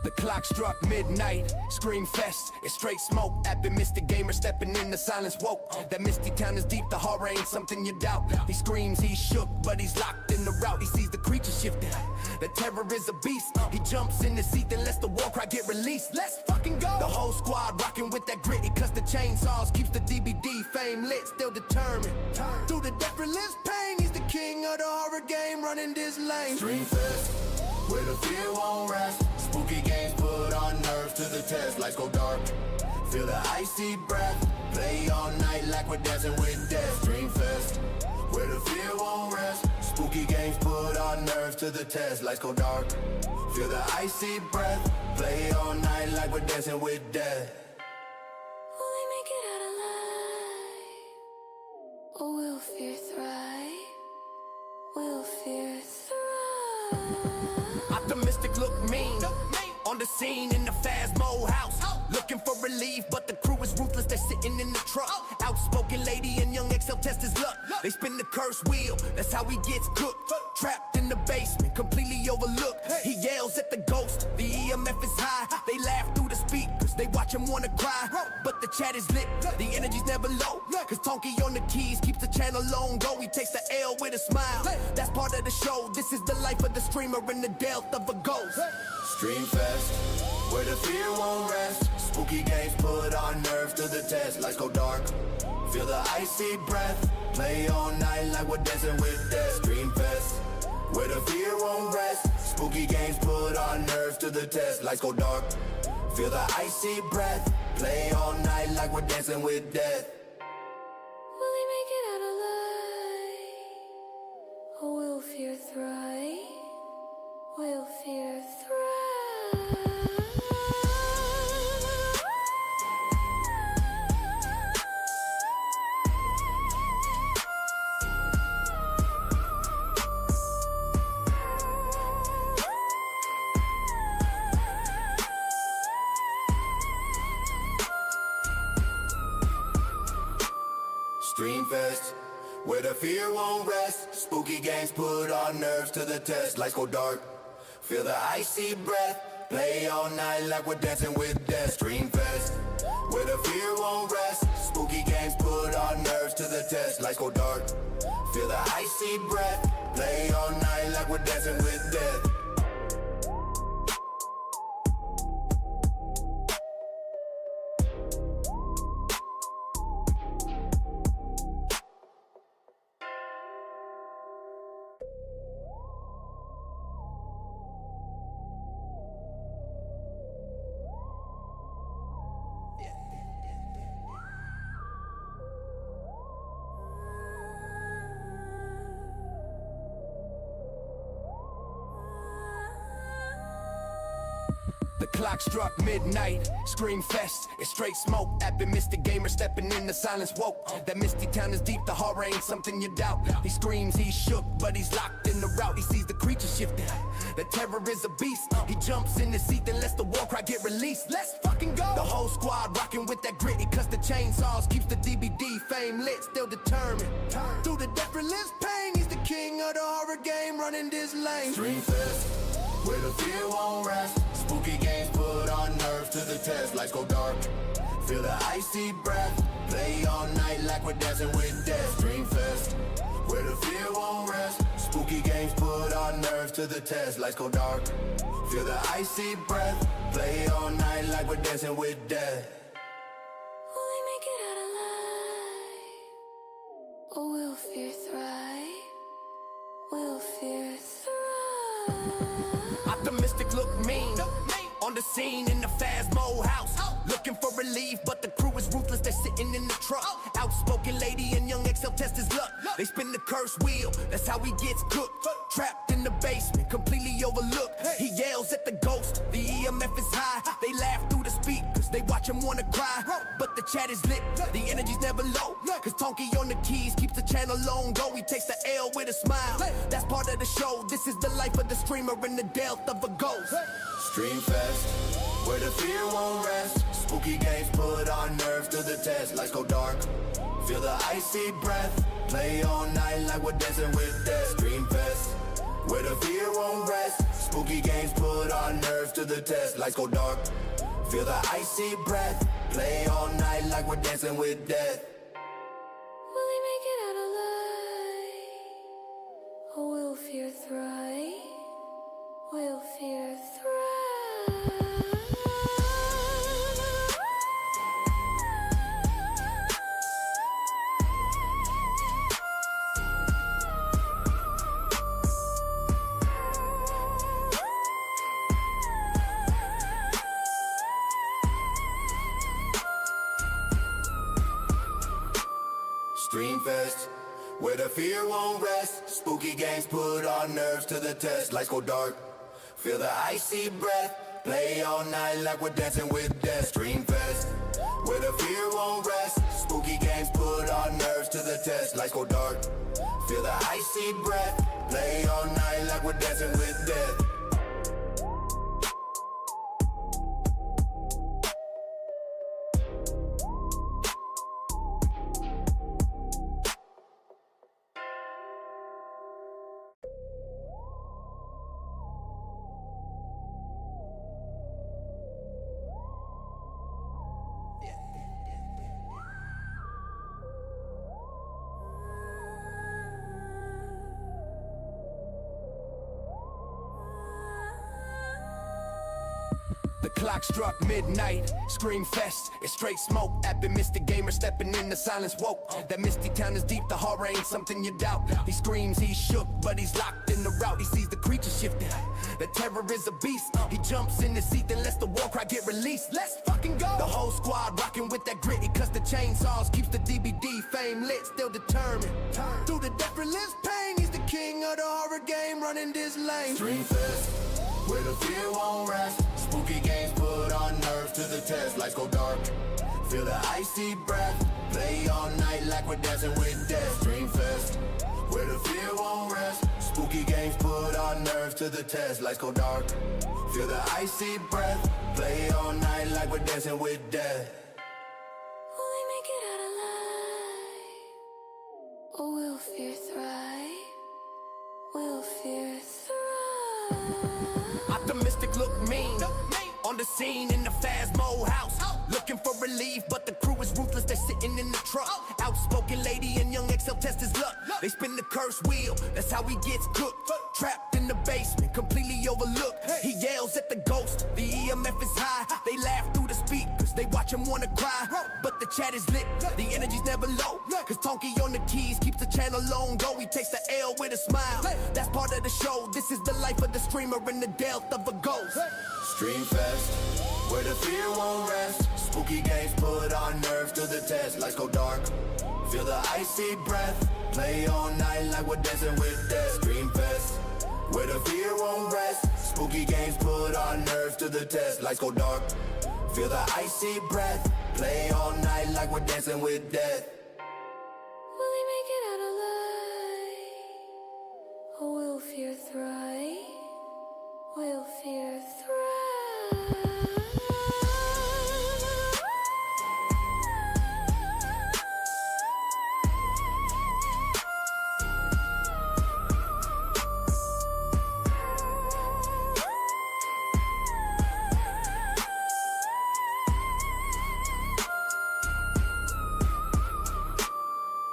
The clock struck midnight, ScreamFest, it's straight smoke. Appen Mr. Gamer stepping in the silence woke. That misty town is deep, the horror ain't something you doubt. He screams, he's shook, but he's locked in the route. He sees the creature shifting, the terror is a beast. He jumps in the seat and lets the war cry get released. Let's fucking go! The whole squad rocking with that grit. He cuts the chainsaws, keeps the DBD fame lit. Still determined, through the death relives pain. He's the king of the horror game, running this lane. ScreamFest, where the fear won't rest. Spooky games put on nerves to the test. Lights go dark, feel the icy breath. Play all night like we're dancing with death. ScreamFest, where the fear won't rest. Spooky games put on nerves to the test. Lights go dark, feel the icy breath. Play all night like we're dancing with death. Will we make it out alive? Or will fear thrive? Will fear thrive? Optimistic look mean, on the scene in the Phasmo house. Looking for relief, but the crew is ruthless, they're sitting in the truck. Outspoken lady and young XL test his luck. They spin the curse wheel, that's how he gets cooked. Trapped in the basement, completely overlooked. He yells at the ghost, the EMF is high. They laugh through the speakers, they watch him wanna cry. But the chat is lit, the energy's never low. Cause Tonky on the keys keeps the channel on go. He takes the L with a smile, that's part of the show. This is the life of the streamer in the death of a ghost. ScreamFest, where the fear won't rest. Spooky games put on nerves to the test. Lights go dark, feel the icy breath. Play all night like we're dancing with death. ScreamFest, where the fear won't rest. Spooky games put on nerves to the test. Lights go dark, feel the icy breath. Play all night like we're dancing with death. Will we make it out alive? Or will fear thrive? Will fear thrive? ScreamFest, where the fear won't rest. Spooky games put on nerves to the test. Lights go dark, feel the icy breath. Play all night like we're dancing with death. ScreamFest, where the fear won't rest. Spooky games put on nerves to the test. Lights go dark, feel the icy breath. Play all night like we're dancing with death. The clock struck midnight, ScreamFest, it's straight smoke. Appen Mr. Gamer stepping in the silence woke. That misty town is deep, the horror ain't something you doubt. He screams, he's shook, but he's locked in the route. He sees the creature shifting, the terror is a beast. He jumps in the seat and lets the war cry get released. Let's fucking go! The whole squad rocking with that grit. He cuts the chainsaws, keeps the DBD fame lit. Still determined, through the death relives pain. He's the king of the horror game, running this lane. ScreamFest, where the fear won't rest. Spooky games put on nerves to the test. Lights go dark, feel the icy breath. Play all night like we're dancing with death. ScreamFest, where the fear won't rest. Spooky games put on nerves to the test. Lights go dark, feel the icy breath. Play all night like we're dancing with death. Will we make it out alive? Or will fear thrive? Will fear thrive? Optimistic look mean, on the scene in the Phasmo house. Looking for relief, but the crew is ruthless, they're sitting in the truck. Outspoken lady and young XL test his luck. They spin the curse wheel, that's how he gets cooked. Trapped in the basement, completely overlooked. He yells at the ghost, the EMF is high. They laugh through the speakers, they watch him wanna cry. But the chat is lit, the energy's never low. Cause Tonky on the keys keeps the channel on go. He takes the L with a smile, that's part of the show. This is the life of the streamer in the death of a ghost. ScreamFest, where the fear won't rest. Spooky games put on nerves to the test. Lights go dark, feel the icy breath. Play all night like we're dancing with death. ScreamFest, where the fear won't rest. Spooky games put on our nerves to the test. Lights go dark, feel the icy breath. Play all night like we're dancing with death. Will he make it out alive? Or will fear thrive? Will fear thrive? ScreamFest, where the fear won't rest. Spooky games put our nerves to the test. Lights go dark, feel the icy breath. Play all night like we're dancing with death. ScreamFest, where the fear won't rest. Spooky games put our nerves to the test. Lights go dark, feel the icy breath. Play all night like we're dancing with death. The clock struck midnight, ScreamFest, it's straight smoke. Appin' Mr. Gamer stepping in the silence woke. That misty town is deep, the horror ain't something you doubt. He screams, he's shook, but he's locked in the route. He sees the creature shifting, the terror is a beast. He jumps in the seat and lets the war cry get released. Let's fucking go! The whole squad rocking with that grit. He cuts the chainsaws, keeps the DBD fame lit, still determined. Through the death relives pain, he's the king of the horror game, running this lane. ScreamFest, where the fear won't rest. Spooky games put our nerves to the test. Lights go dark, feel the icy breath. Play all night like we're dancing with death. ScreamFest, where the fear won't rest. Spooky games put our nerves to the test. Lights go dark, feel the icy breath. Play all night like we're dancing with death. Will he make it out alive? Or will fear thrive? Will fear thrive? Optimistic look mean, on the scene in the Phasmo house. Looking for relief, but the crew is ruthless, they're sitting in the truck. Outspoken lady and young XL test his luck. They spin the curse wheel, that's how he gets cooked. Trapped in the basement, completely overlooked. He yells at the ghost, the EMF is high. They laugh through the speakers, they watch him wanna cry. But the chat is lit, the energy's never low. Cause Tonky on the keys keeps the channel on go. He takes the L with a smile, that's part of the show. This is the life of the screamer and the death of a ghost. ScreamFest, where the fear won't rest. Spooky games put our nerves to the test. Lights go dark, feel the icy breath. Play all night like we're dancing with death. ScreamFest, where the fear won't rest. Spooky games put our nerves to the test. Lights go dark, feel the icy breath. Play all night like we're dancing with death. Will he make it out alive? Or will fear thrive? Will fear thrive?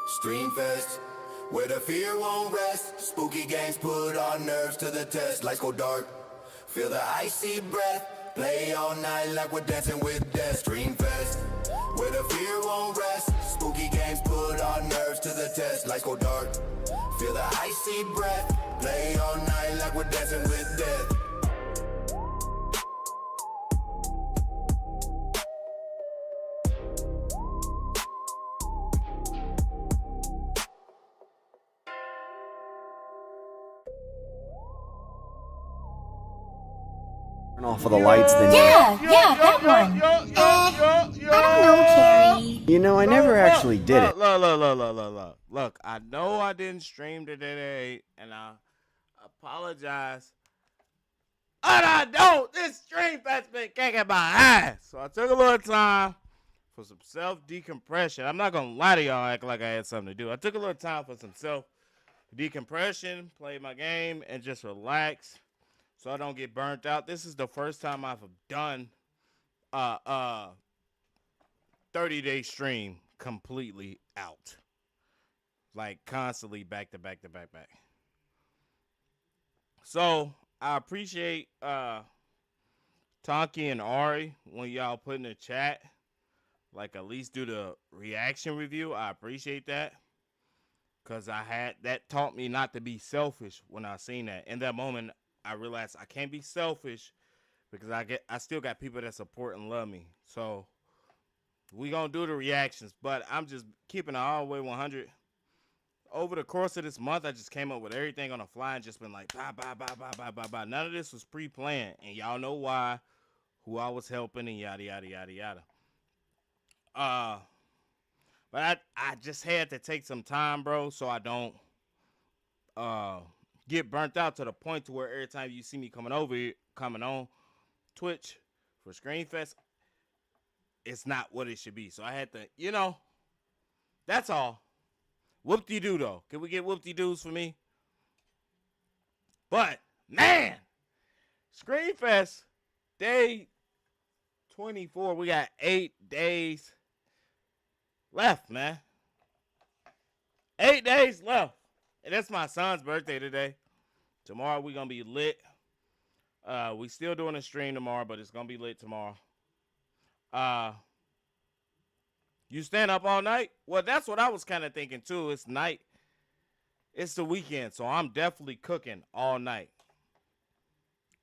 ScreamFest, where the fear won't rest. Spooky games put our nerves to the test. Lights go dark, feel the icy breath. Play all night like we're dancing with death. ScreamFest, where the fear won't rest. Spooky games put our nerves to the test. Lights go dark, feel the icy breath. Play all night like we're dancing with death. Off of the lights, then Yeah, that one. I don't know, Carrie. you know, I never actually did it. Look, I know I didn't stream today, and I apologize. And I don't. This stream has been kicking my ass. So I took a little time for some self-decompression. I'm not going to lie to y'all, act like I had something to do. I took a little time for some self-decompression, play my game, and just relax. so I don't get burnt out. This is the first time I've done 30-day stream completely out. Like constantly back to back to back back. So I appreciate Tonki and Ari when y'all put in the chat. Like at least do the reaction review. I appreciate that. Cause that taught me not to be selfish when I seen that. In that moment I realized I can't be selfish because I still got people that support and love me. So we gonna do the reactions, but I'm just keeping it all the way 100. Over the course of this month, I just came up with everything on the fly and just been like, bye. None of this was pre-planned, and y'all know why, who I was helping, and yada, yada, yada, yada. But I just had to take some time, bro, so I don't get burnt out to the point to where every time you see me coming on Twitch for ScreamFest, it's not what it should be. So I had to, that's all. Whoop-de-doo, though. Can we get whoop-de-doos for me? But, man, ScreamFest, day 24. We got 8 days left, man. 8 days left. And that's my son's birthday today. Tomorrow we going to be lit. We still doing a stream tomorrow, but it's going to be lit tomorrow. You stand up all night? Well, that's what I was kind of thinking, too. It's night. It's the weekend, so I'm definitely cooking all night.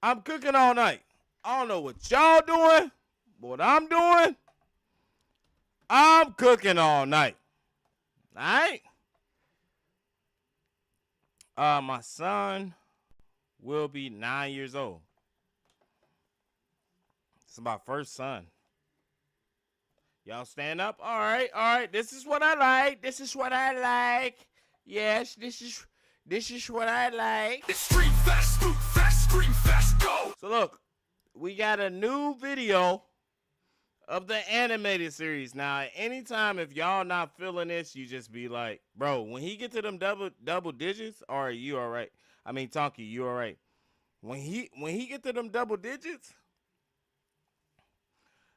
I'm cooking all night. I don't know what y'all doing, but what I'm doing, I'm cooking all night. All right? My son will be 9 years old. It's my first son. Y'all stand up? All right. This is what I like. Yes, this is what I like. It's ScreamFest, SpookFest, ScreamFest, go! So look, we got a new video of the animated series. Now, anytime if y'all not feeling this, you just be like, bro, when he get to them double digits, all right, you all right. I mean, Tonki, you all right. When he get to them double digits,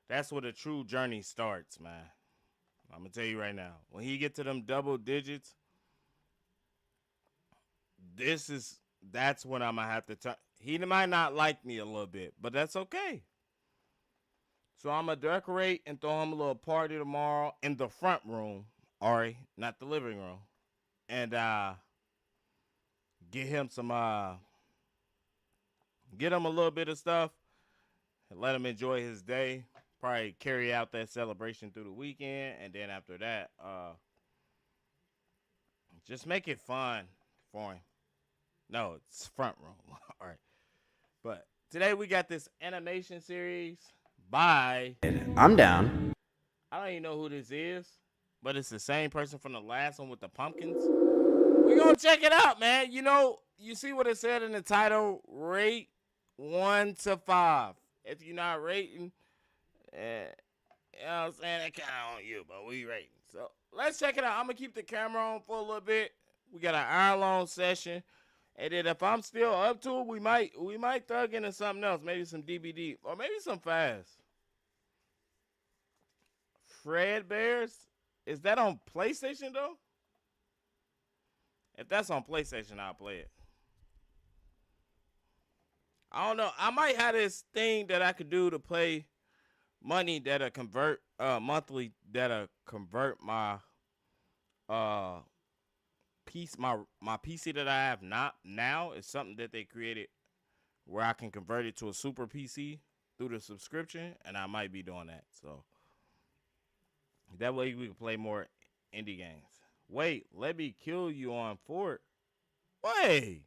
that's where the true journey starts, man. I'm going to tell you right now. When he get to them double digits, that's when I'm going to have to turn. He might not like me a little bit, but that's okay. So I'm going to decorate and throw him a little party tomorrow in the front room. Ari, not the living room. And get him get him a little bit of stuff and let him enjoy his day. Probably carry out that celebration through the weekend, and then after that, just make it fun for him. No, it's front room. All right. But today we got this animation series by... I'm down. I don't even know who this is, but it's the same person from the last one with the pumpkins. We're going to check it out, man. You see what it said in the title? Rate 1 to 5. If you're not rating... you know what I'm saying? That kind of on you, but we rating. So let's check it out. I'm going to keep the camera on for a little bit. We got an hour-long session. And then if I'm still up to it, we might thug into something else. Maybe some DBD or maybe some fast. Fred Bears? Is that on PlayStation, though? If that's on PlayStation, I'll play it. I don't know. I might have this thing that I could do to play money that'll convert monthly, that'll convert my piece, my PC that I have not now is something that they created where I can convert it to a super PC through the subscription, and I might be doing that. So that way we can play more indie games. Wait, let me kill you on Fort. Wait,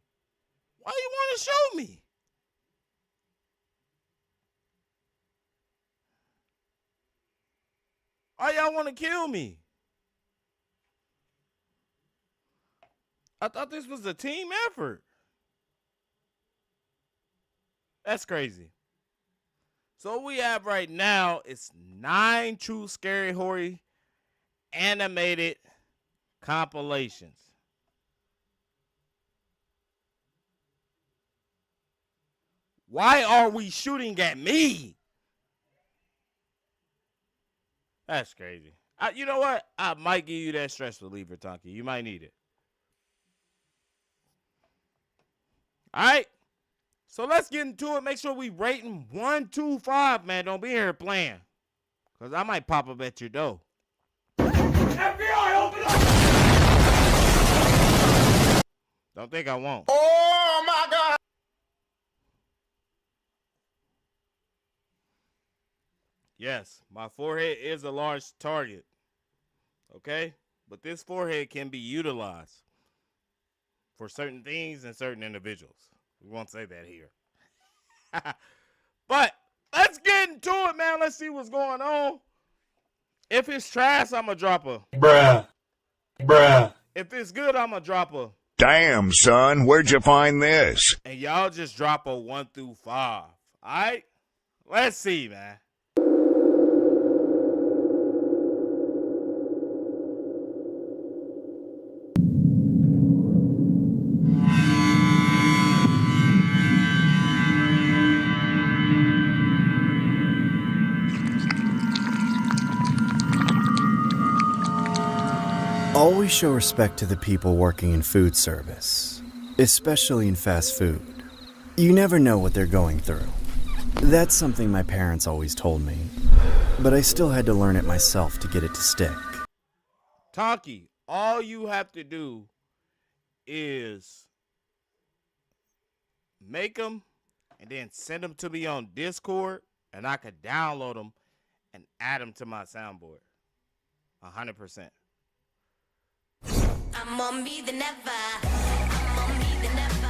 why you want to show me? Why y'all want to kill me? I thought this was a team effort. That's crazy. So what we have right now is 9 true scary horror animated compilations. Why are we shooting at me? That's crazy. You know what? I might give you that stress reliever, Tonky. You might need it. All right. So let's get into it. Make sure we rating 1, 2, 5, man. Don't be here playing. Because I might pop up at your door. FBI, open up! Don't think I won't. Oh my God! Yes, my forehead is a large target. Okay? But this forehead can be utilized for certain things and certain individuals. We won't say that here. But let's get into it, man. Let's see what's going on. If it's trash, I'm going to drop a bruh. If it's good, I'm going to drop a damn, son, where'd you find this? and y'all just drop a 1 through 5. All right? Let's see, man. Always show respect to the people working in food service, especially in fast food. You never know what they're going through. That's something my parents always told me, but I still had to learn it myself to get it to stick. Tonky, all you have to do is make them and then send them to me on Discord, and I could download them and add them to my soundboard. 100%. I'm on me than ever.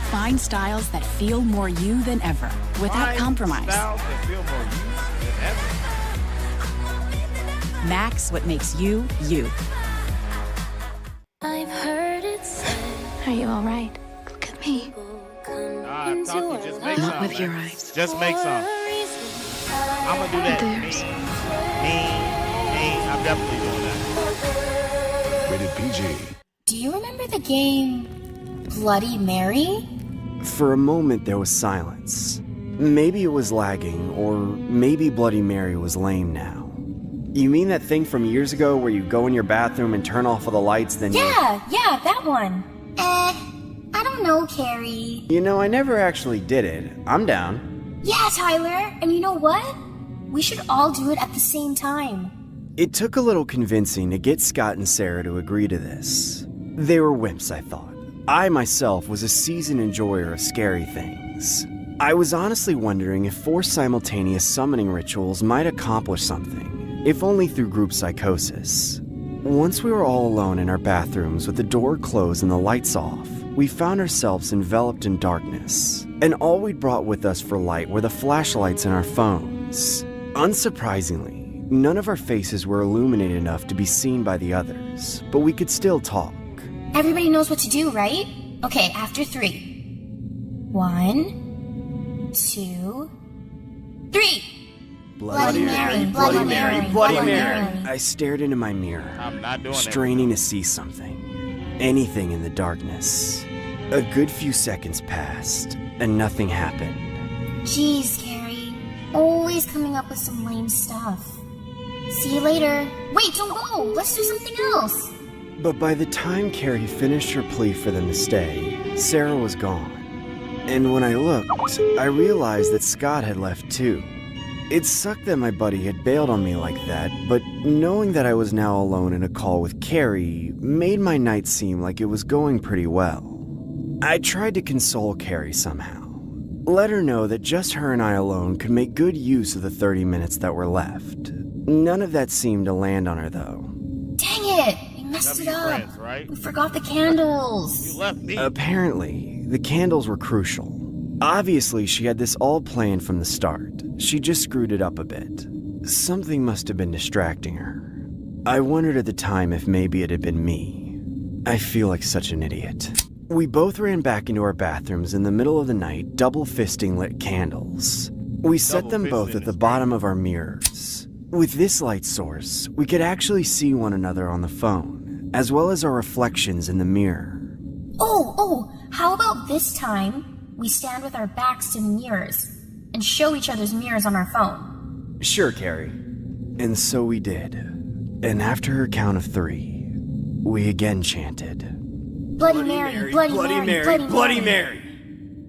Find styles that feel more you than ever, without compromise. Styles that feel more you than ever. Max what makes you, you. I've heard it said. Are you all right? Look at me. Tonky, just make Not some. with man. your eyes. Just make some. I'm gonna do that. There's- Me. I'm definitely doing that. Rated PG. Do you remember the game Bloody Mary? For a moment, there was silence. Maybe it was lagging, or maybe Bloody Mary was lame now. You mean that thing from years ago where you go in your bathroom and turn off all the lights, then Yeah, that one. I don't know, Carrie. You know, I never actually did it. I'm down. Yeah, Tyler, and you know what? We should all do it at the same time. It took a little convincing to get Scott and Sarah to agree to this. They were wimps, I thought. I myself was a seasoned enjoyer of scary things. I was honestly wondering if 4 simultaneous summoning rituals might accomplish something, if only through group psychosis. Once we were all alone in our bathrooms with the door closed and the lights off, we found ourselves enveloped in darkness, and all we'd brought with us for light were the flashlights in our phones. Unsurprisingly, none of our faces were illuminated enough to be seen by the others, but we could still talk. Everybody knows what to do, right? Okay, after 3. 1, 2, 3. Bloody Mary, Bloody Mary, Bloody Mary. I stared into my mirror, I'm not doing that. straining to see something. Anything in the darkness. A good few seconds passed, and nothing happened. Jeez, Carrie. Always coming up with some lame stuff. See you later. Wait, don't go. Let's do something else. But by the time Carrie finished her plea for them to stay, Sarah was gone. And when I looked, I realized that Scott had left too. It sucked that my buddy had bailed on me like that, but knowing that I was now alone in a call with Carrie made my night seem like it was going pretty well. I tried to console Carrie somehow. Let her know that just her and I alone could make good use of the 30 minutes that were left. None of that seemed to land on her though. Dang it. We messed it up. Friends, right? We forgot the candles. You left me. Apparently, the candles were crucial. Obviously, she had this all planned from the start. She just screwed it up a bit. Something must have been distracting her. I wondered at the time if maybe it had been me. I feel like such an idiot. We both ran back into our bathrooms in the middle of the night, double-fisting lit candles. We set them both at the bottom of our mirrors. With this light source, we could actually see one another on the phone, as well as our reflections in the mirror. Oh, how about this time we stand with our backs to the mirrors? and show each other's mirrors on our phone. Sure, Carrie. And so we did. And after her count of 3, we again chanted, Bloody Mary, Bloody Mary, Bloody Mary.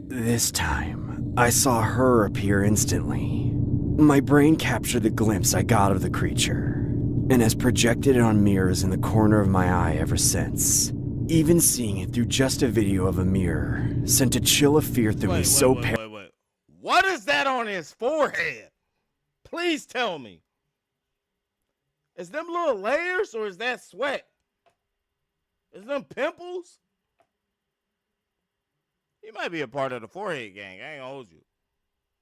This time, I saw her appear instantly. My brain captured the glimpse I got of the creature, and has projected it on mirrors in the corner of my eye ever since. Even seeing it through just a video of a mirror sent a chill of fear through me so wait. What is that on his forehead? Please tell me. Is them little layers or is that sweat? Is them pimples? He might be a part of the forehead gang. I ain't gonna hold you.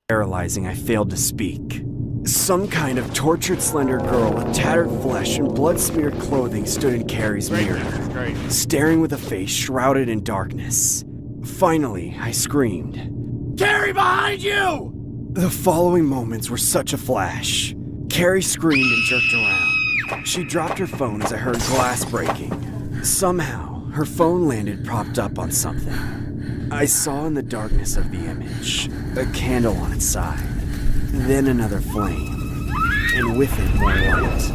Paralyzing, I failed to speak. Some kind of tortured slender girl with tattered flesh and blood-smeared clothing stood in Carrie's mirror, staring with a face shrouded in darkness. Finally, I screamed, "Carrie, behind you!" The following moments were such a flash. Carrie screamed and jerked around. She dropped her phone as I heard glass breaking. Somehow, her phone landed propped up on something. I saw in the darkness of the image a candle on its side, then another flame, and with it more light.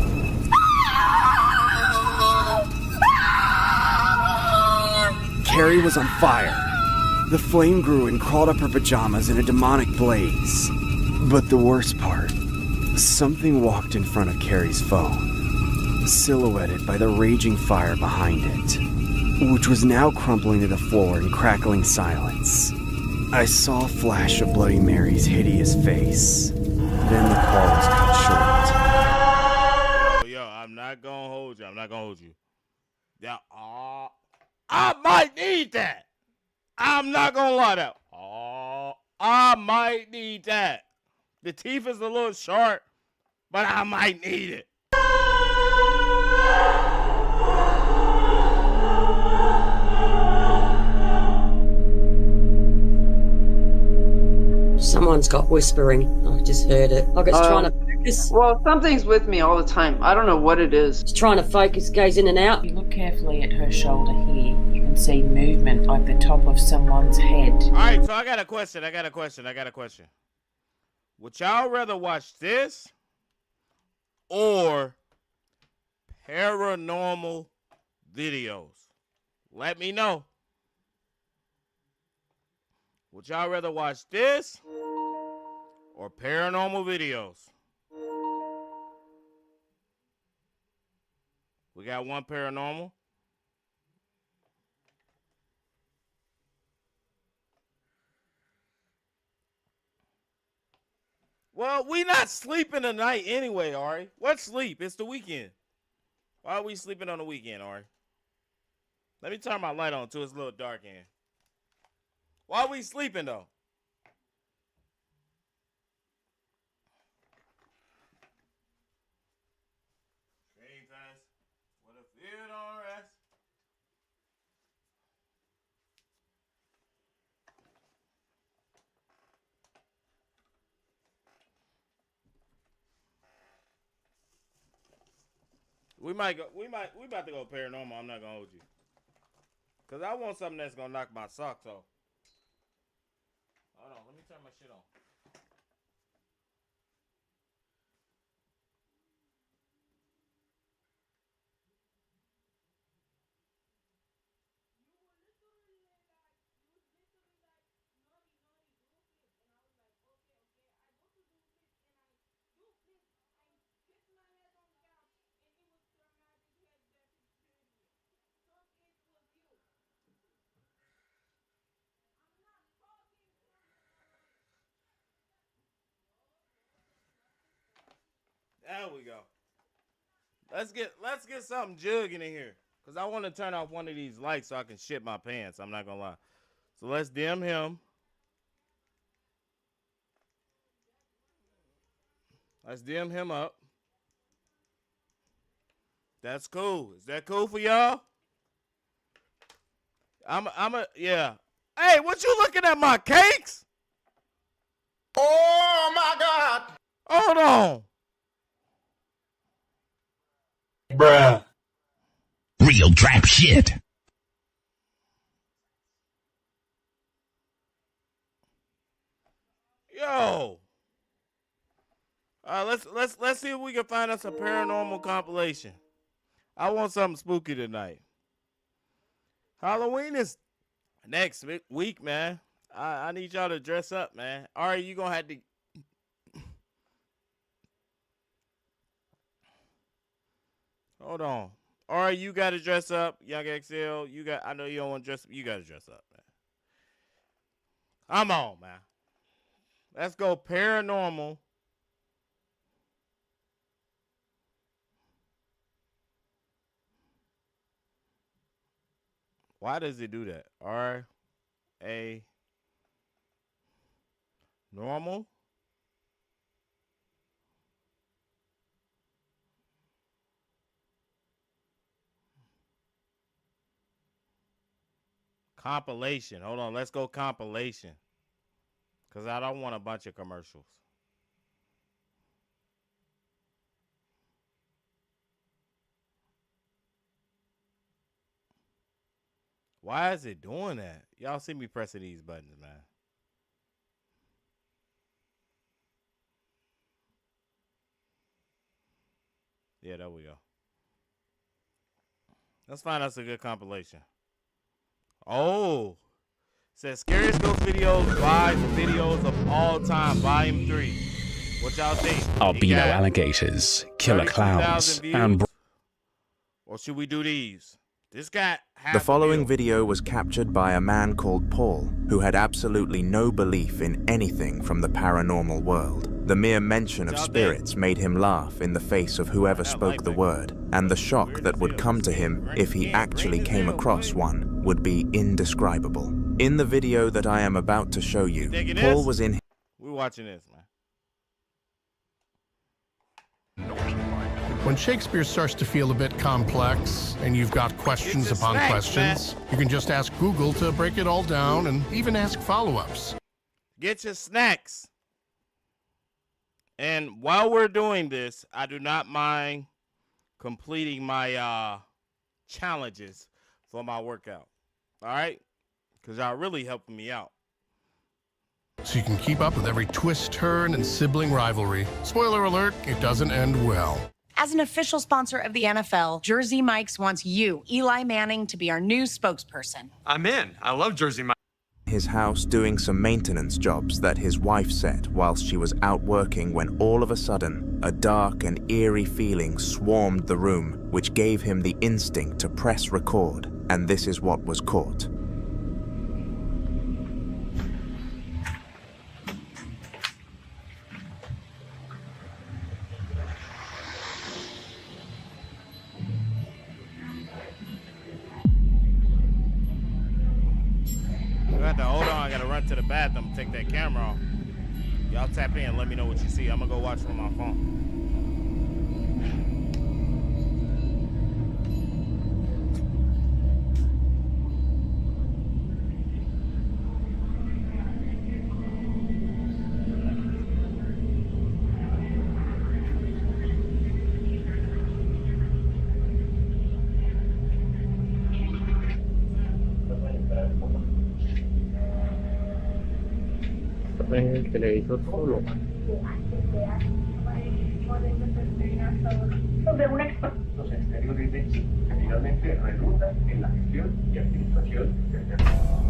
Carrie was on fire. The flame grew and crawled up her pajamas in a demonic blaze. But the worst part, something walked in front of Carrie's phone, silhouetted by the raging fire behind it, which was now crumpling to the floor in crackling silence. I saw a flash of Bloody Mary's hideous face. Then the call was cut short. Yo, I'm not gonna hold you. Yeah, I might need that. I'm not gonna lie to you. I might need that. The teeth is a little sharp, but I might need it. Someone's got whispering. I just heard it. Like it's trying to focus. Well, something's with me all the time. I don't know what it is. It's trying to focus, goes in and out. If you look carefully at her shoulder here, you can see movement like the top of someone's head. Alright, so I got a question. Would y'all rather watch this or paranormal videos? Let me know. Would y'all rather watch this or paranormal videos? We got one paranormal. Well, we not sleeping tonight anyway, Ari. What sleep? It's the weekend. Why are we sleeping on the weekend, Ari? Let me turn my light on too. It's a little dark in. Why are we sleeping though? ScreamFest. What if you don't rest? We about to go paranormal. I'm not gonna hold you. Cause I want something that's gonna knock my socks off. Hold on, let me turn my shit on. There we go. Let's get something jugging in here. Cause I want to turn off one of these lights so I can shit my pants. I'm not gonna lie. So let's dim him. Let's dim him up. That's cool. Is that cool for y'all? Yeah. Hey, what you looking at, my cakes? Oh my God! Hold on. Bruh. Real trap shit. Yo. Let's see if we can find us a paranormal compilation. I want something spooky tonight. Halloween is next week, man. I need y'all to dress up, man. All right, you gonna have to. Hold on. All right, you gotta dress up, Young XL. I know you don't want to dress up. You gotta dress up, man. Come on, man. Let's go paranormal. Why does it do that? R-A normal? Compilation. Hold on. Let's go compilation. Because I don't want a bunch of commercials. Why is it doing that? Y'all see me pressing these buttons, man. Yeah, there we go. Let's find us a good compilation. Oh. Says Scariest Ghost Videos, 5 videos of all time, Volume 3. What y'all think? Albino alligators, killer clowns, and... Or should we do these? This got half the following video was captured by a man called Paul, who had absolutely no belief in anything from the paranormal world. The mere mention of spirits made him laugh in the face of whoever spoke the word, and the shock that would come to him if he actually came across one would be indescribable. In the video that I am about to show you, Paul was in... We're watching this, man. When Shakespeare starts to feel a bit complex, and you've got questions upon questions, you can just ask Google to break it all down and even ask follow-ups. Get your snacks. And while we're doing this, I do not mind completing my challenges for my workout. All right? Because y'all really helping me out. So you can keep up with every twist, turn, and sibling rivalry. Spoiler alert, it doesn't end well. As an official sponsor of the NFL, Jersey Mike's wants you, Eli Manning, to be our new spokesperson. I'm in. I love Jersey Mike. His house doing some maintenance jobs that his wife set whilst she was out working, when all of a sudden, a dark and eerie feeling swarmed the room, which gave him the instinct to press record, and this is what was caught. Hold on, I gotta run to the bathroom and take that camera off. Y'all tap in, let me know what you see. I'm gonna go watch from my phone. El televisor solo. Los exteriores de generalmente redundan en la gestión y administración del servicio.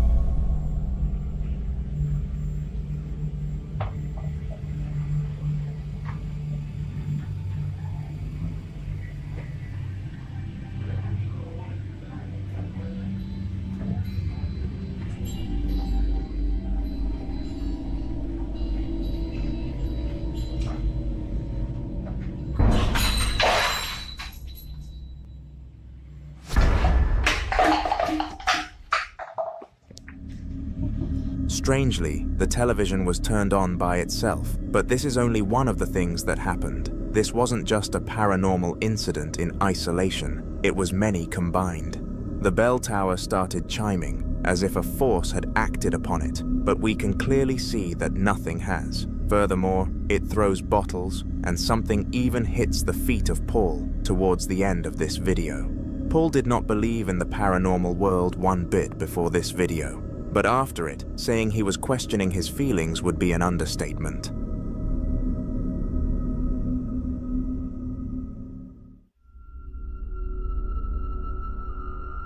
Strangely, the television was turned on by itself, but this is only one of the things that happened. This wasn't just a paranormal incident in isolation, it was many combined. The bell tower started chiming, as if a force had acted upon it, but we can clearly see that nothing has. Furthermore, it throws bottles, and something even hits the feet of Paul towards the end of this video. Paul did not believe in the paranormal world one bit before this video. But after it, saying he was questioning his feelings would be an understatement.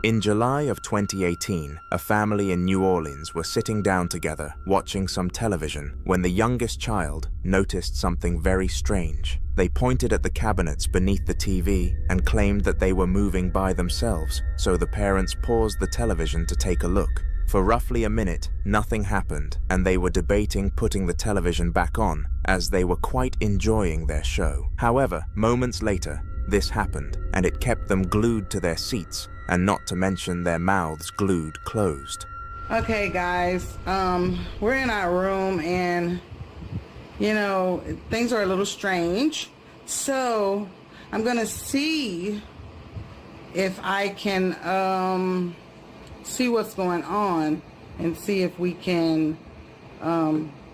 In July of 2018, a family in New Orleans were sitting down together, watching some television, when the youngest child noticed something very strange. They pointed at the cabinets beneath the TV and claimed that they were moving by themselves, so the parents paused the television to take a look. For roughly a minute, nothing happened, and they were debating putting the television back on, as they were quite enjoying their show. However, moments later, this happened, and it kept them glued to their seats, and not to mention their mouths glued closed. Okay, guys, we're in our room, and, you know, things are a little strange. So I'm going to see if I can see what's going on and see if we can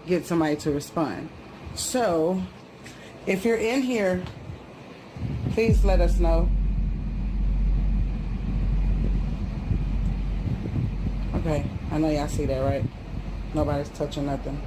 get somebody to respond. So if you're in here, please let us know. Okay, I know y'all see that, right? Nobody's touching nothing.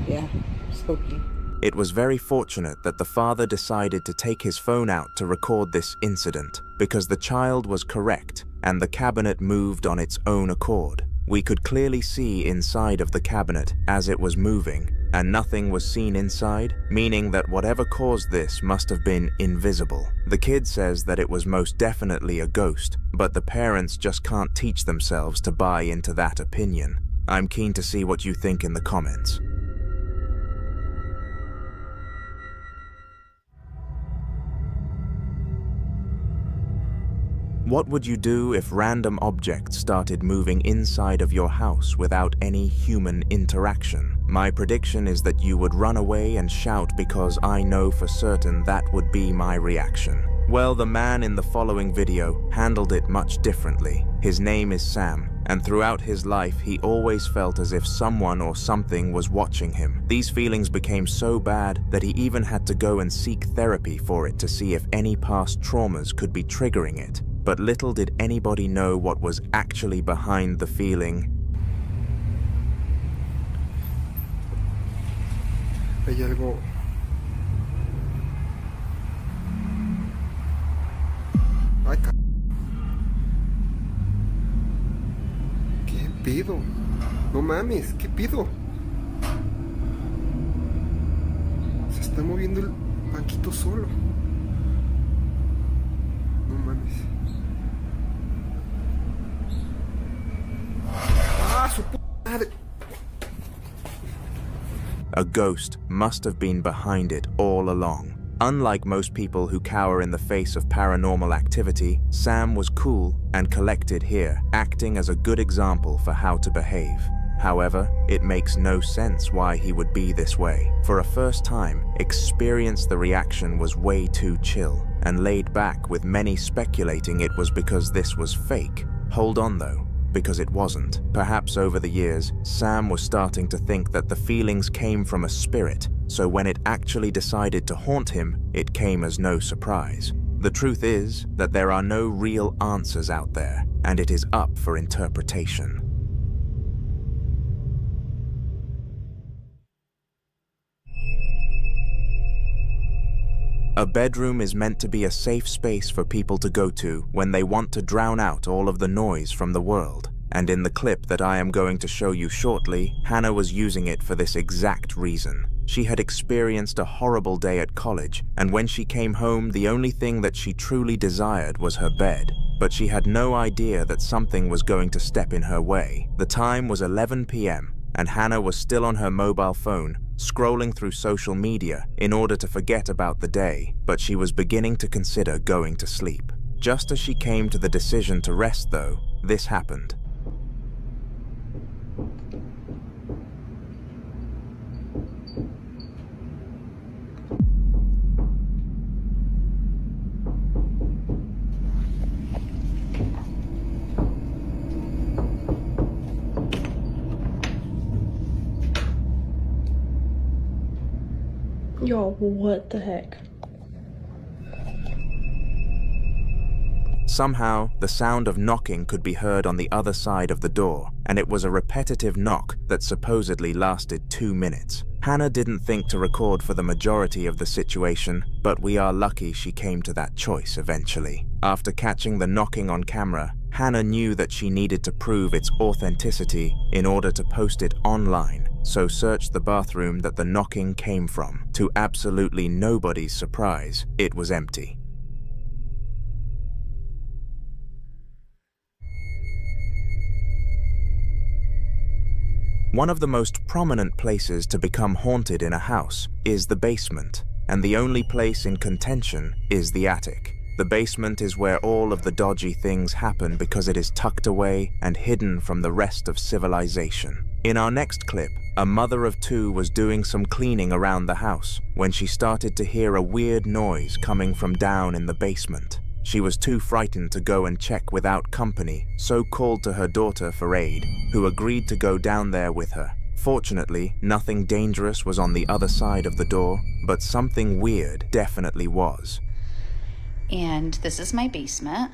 Yeah, spooky. It was very fortunate that the father decided to take his phone out to record this incident, because the child was correct and the cabinet moved on its own accord. We could clearly see inside of the cabinet as it was moving, and nothing was seen inside, meaning that whatever caused this must have been invisible. The kid says that it was most definitely a ghost, but the parents just can't teach themselves to buy into that opinion. I'm keen to see what you think in the comments. What would you do if random objects started moving inside of your house without any human interaction? My prediction is that you would run away and shout, because I know for certain that would be my reaction. Well, the man in the following video handled it much differently. His name is Sam, and throughout his life he always felt as if someone or something was watching him. These feelings became so bad that he even had to go and seek therapy for it to see if any past traumas could be triggering it. But little did anybody know what was actually behind the feeling. Hay algo. Ay, ¿qué pido? No mames, ¿qué pido? Se está moviendo el banquito solo. No mames. ¡Ah, su puta madre! A ghost must have been behind it all along. Unlike most people who cower in the face of paranormal activity, Sam was cool and collected here, acting as a good example for how to behave. However, it makes no sense why he would be this way. For a first time, Experience the reaction was way too chill and laid back, with many speculating it was because this was fake. Hold on though, because it wasn't. Perhaps over the years, Sam was starting to think that the feelings came from a spirit, so when it actually decided to haunt him, it came as no surprise. The truth is that there are no real answers out there, and it is up for interpretation. A bedroom is meant to be a safe space for people to go to when they want to drown out all of the noise from the world. And in the clip that I am going to show you shortly, Hannah was using it for this exact reason. She had experienced a horrible day at college, and when she came home, the only thing that she truly desired was her bed. But she had no idea that something was going to step in her way. The time was 11 p.m., and Hannah was still on her mobile phone, scrolling through social media in order to forget about the day, but she was beginning to consider going to sleep. Just as she came to the decision to rest though, this happened. Yo, what the heck? Somehow, the sound of knocking could be heard on the other side of the door, and it was a repetitive knock that supposedly lasted 2 minutes. Hannah didn't think to record for the majority of the situation, but we are lucky she came to that choice eventually. After catching the knocking on camera, Hannah knew that she needed to prove its authenticity in order to post it online, so searched the bathroom that the knocking came from. To absolutely nobody's surprise, it was empty. One of the most prominent places to become haunted in a house is the basement, and the only place in contention is the attic. The basement is where all of the dodgy things happen because it is tucked away and hidden from the rest of civilization. In our next clip, a mother of two was doing some cleaning around the house when she started to hear a weird noise coming from down in the basement. She was too frightened to go and check without company, so called to her daughter for aid, who agreed to go down there with her. Fortunately, nothing dangerous was on the other side of the door, but something weird definitely was. And this is my basement.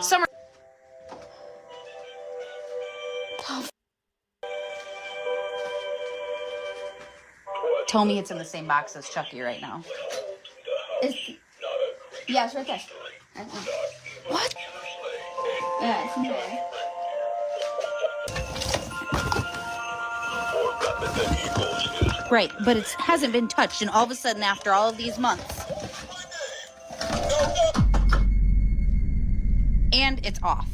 Summer. Tell me it's in the same box as Chucky right now. Yeah, it's right there. What? Yeah, it's in there. Right, but it hasn't been touched, and all of a sudden, after all of these months, and it's off.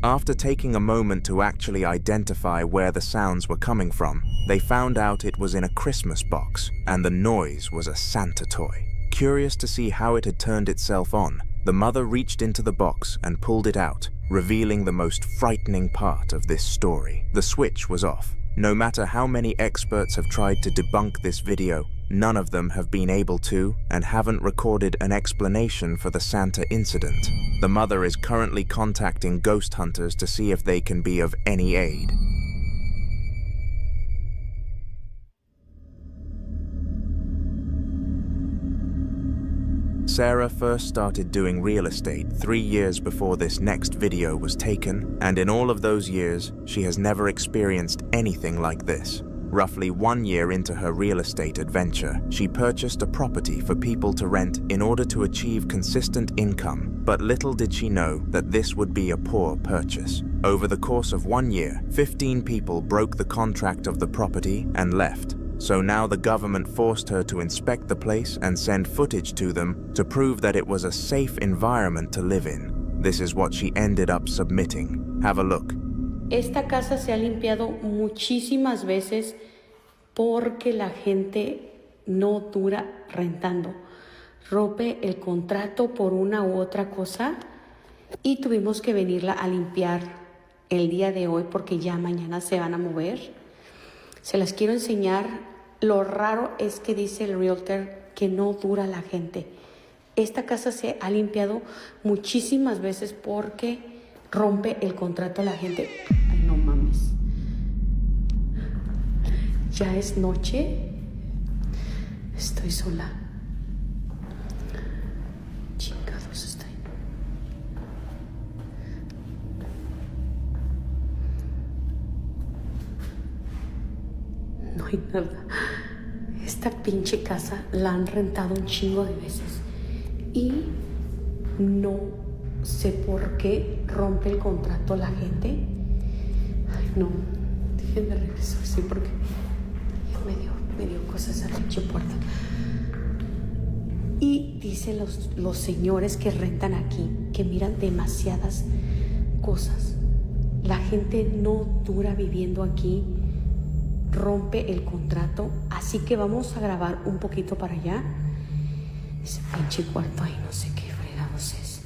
After taking a moment to actually identify where the sounds were coming from, they found out it was in a Christmas box, and the noise was a Santa toy. Curious to see how it had turned itself on, the mother reached into the box and pulled it out, revealing the most frightening part of this story. The switch was off. No matter how many experts have tried to debunk this video, none of them have been able to and haven't recorded an explanation for the Santa incident. The mother is currently contacting ghost hunters to see if they can be of any aid. Sarah first started doing real estate 3 years before this next video was taken, and in all of those years, she has never experienced anything like this. Roughly 1 year into her real estate adventure, she purchased a property for people to rent in order to achieve consistent income, but little did she know that this would be a poor purchase. Over the course of 1 year, 15 people broke the contract of the property and left. So now the government forced her to inspect the place and send footage to them to prove that it was a safe environment to live in. This is what she ended up submitting. Have a look. Esta casa se ha limpiado muchísimas veces porque la gente no dura rentando. Rompe el contrato por una u otra cosa y tuvimos que venirla a limpiar el día de hoy porque ya mañana se van a mover. Se las quiero enseñar. Lo raro es que dice el realtor que no dura la gente. Esta casa se ha limpiado muchísimas veces porque rompe el contrato a la gente. Ay, no mames. Ya es noche. Estoy sola. Chingados estoy. No hay nada. Esta pinche casa la han rentado un chingo de veces. Y no sé por qué rompe el contrato la gente. Ay, no. Déjenme regresar, sí, porque me dio cosas a la pinche puerta. Y dicen los señores que rentan aquí que miran demasiadas cosas. La gente no dura viviendo aquí. Rompe el contrato, así que vamos a grabar un poquito para allá. Ese pinche cuarto ahí no sé qué fregados es.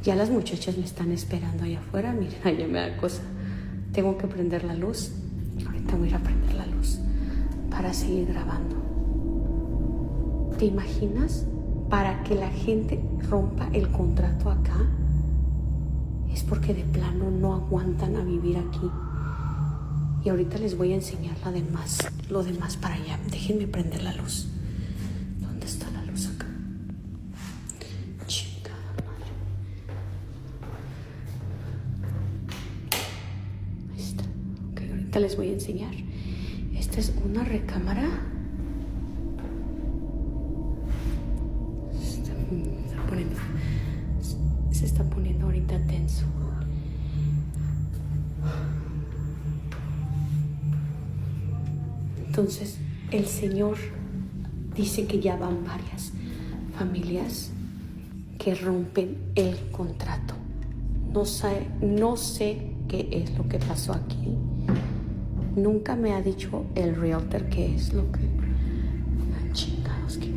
Ya las muchachas me están esperando allá afuera. Miren, allá me da cosa. Tengo que prender la luz. Ahorita voy a ir a prender la luz para seguir grabando. ¿Te imaginas? Para que la gente rompa el contrato acá es porque de plano no aguantan a vivir aquí. Y ahorita les voy a enseñar lo demás para allá. Déjenme prender la luz. ¿Dónde está la luz acá? Ahorita les voy a enseñar. Esta es una recámara. Se está poniendo ahorita tenso. Entonces, el señor dice que ya van varias familias que rompen el contrato. No sé qué es lo que pasó aquí. Nunca me ha dicho el realtor qué es lo que... Chingados, que...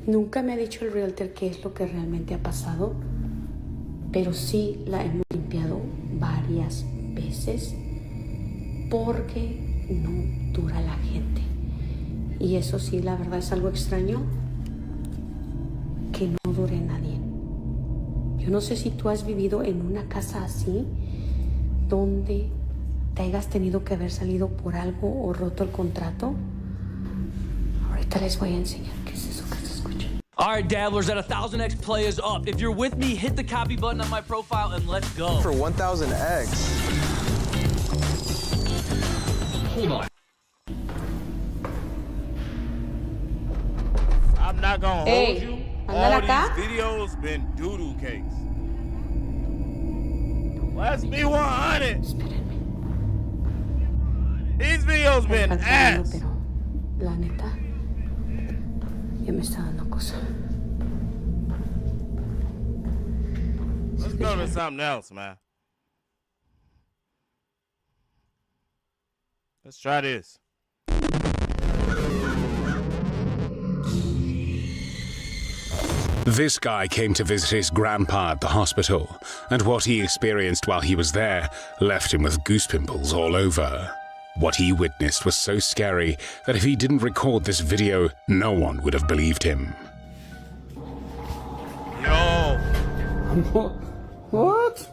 Nunca me ha dicho el realtor qué es lo que realmente ha pasado, pero sí la hemos limpiado varias veces porque no dura la gente. Y eso sí, la verdad es algo extraño, que no dure nadie. Yo no sé si tú has vivido en una casa así, donde te hayas tenido que haber salido por algo o roto el contrato. Ahorita les voy a enseñar qué es eso que se escucha. All right, dabblers, at 1,000x play is up. If you're with me, hit the copy button on my profile and let's go. For 1,000x. Hold on. I'm not gonna hold you. All these videos been doodle cakes. Let's be 100. These videos been ass. Pero la neta, ya me está dando cosa. Let's go to something else, man. Let's try this. This guy came to visit his grandpa at the hospital, and what he experienced while he was there left him with goose pimples all over. What he witnessed was so scary that if he didn't record this video, no one would have believed him. Yo. What?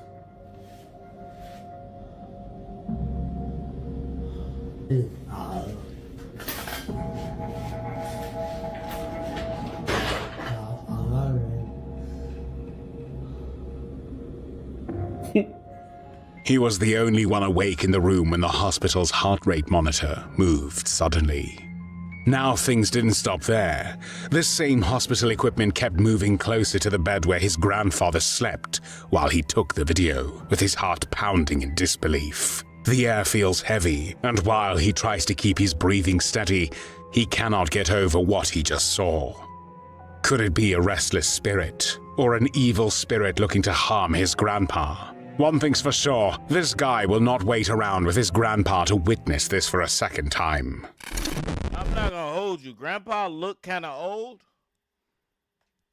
He was the only one awake in the room when the hospital's heart rate monitor moved suddenly. Now things didn't stop there. This same hospital equipment kept moving closer to the bed where his grandfather slept while he took the video, with his heart pounding in disbelief. The air feels heavy, and while he tries to keep his breathing steady, he cannot get over what he just saw. Could it be a restless spirit, or an evil spirit looking to harm his grandpa? One thing's for sure, this guy will not wait around with his grandpa to witness this for a second time. I'm not gonna hold you. Grandpa look kind of old.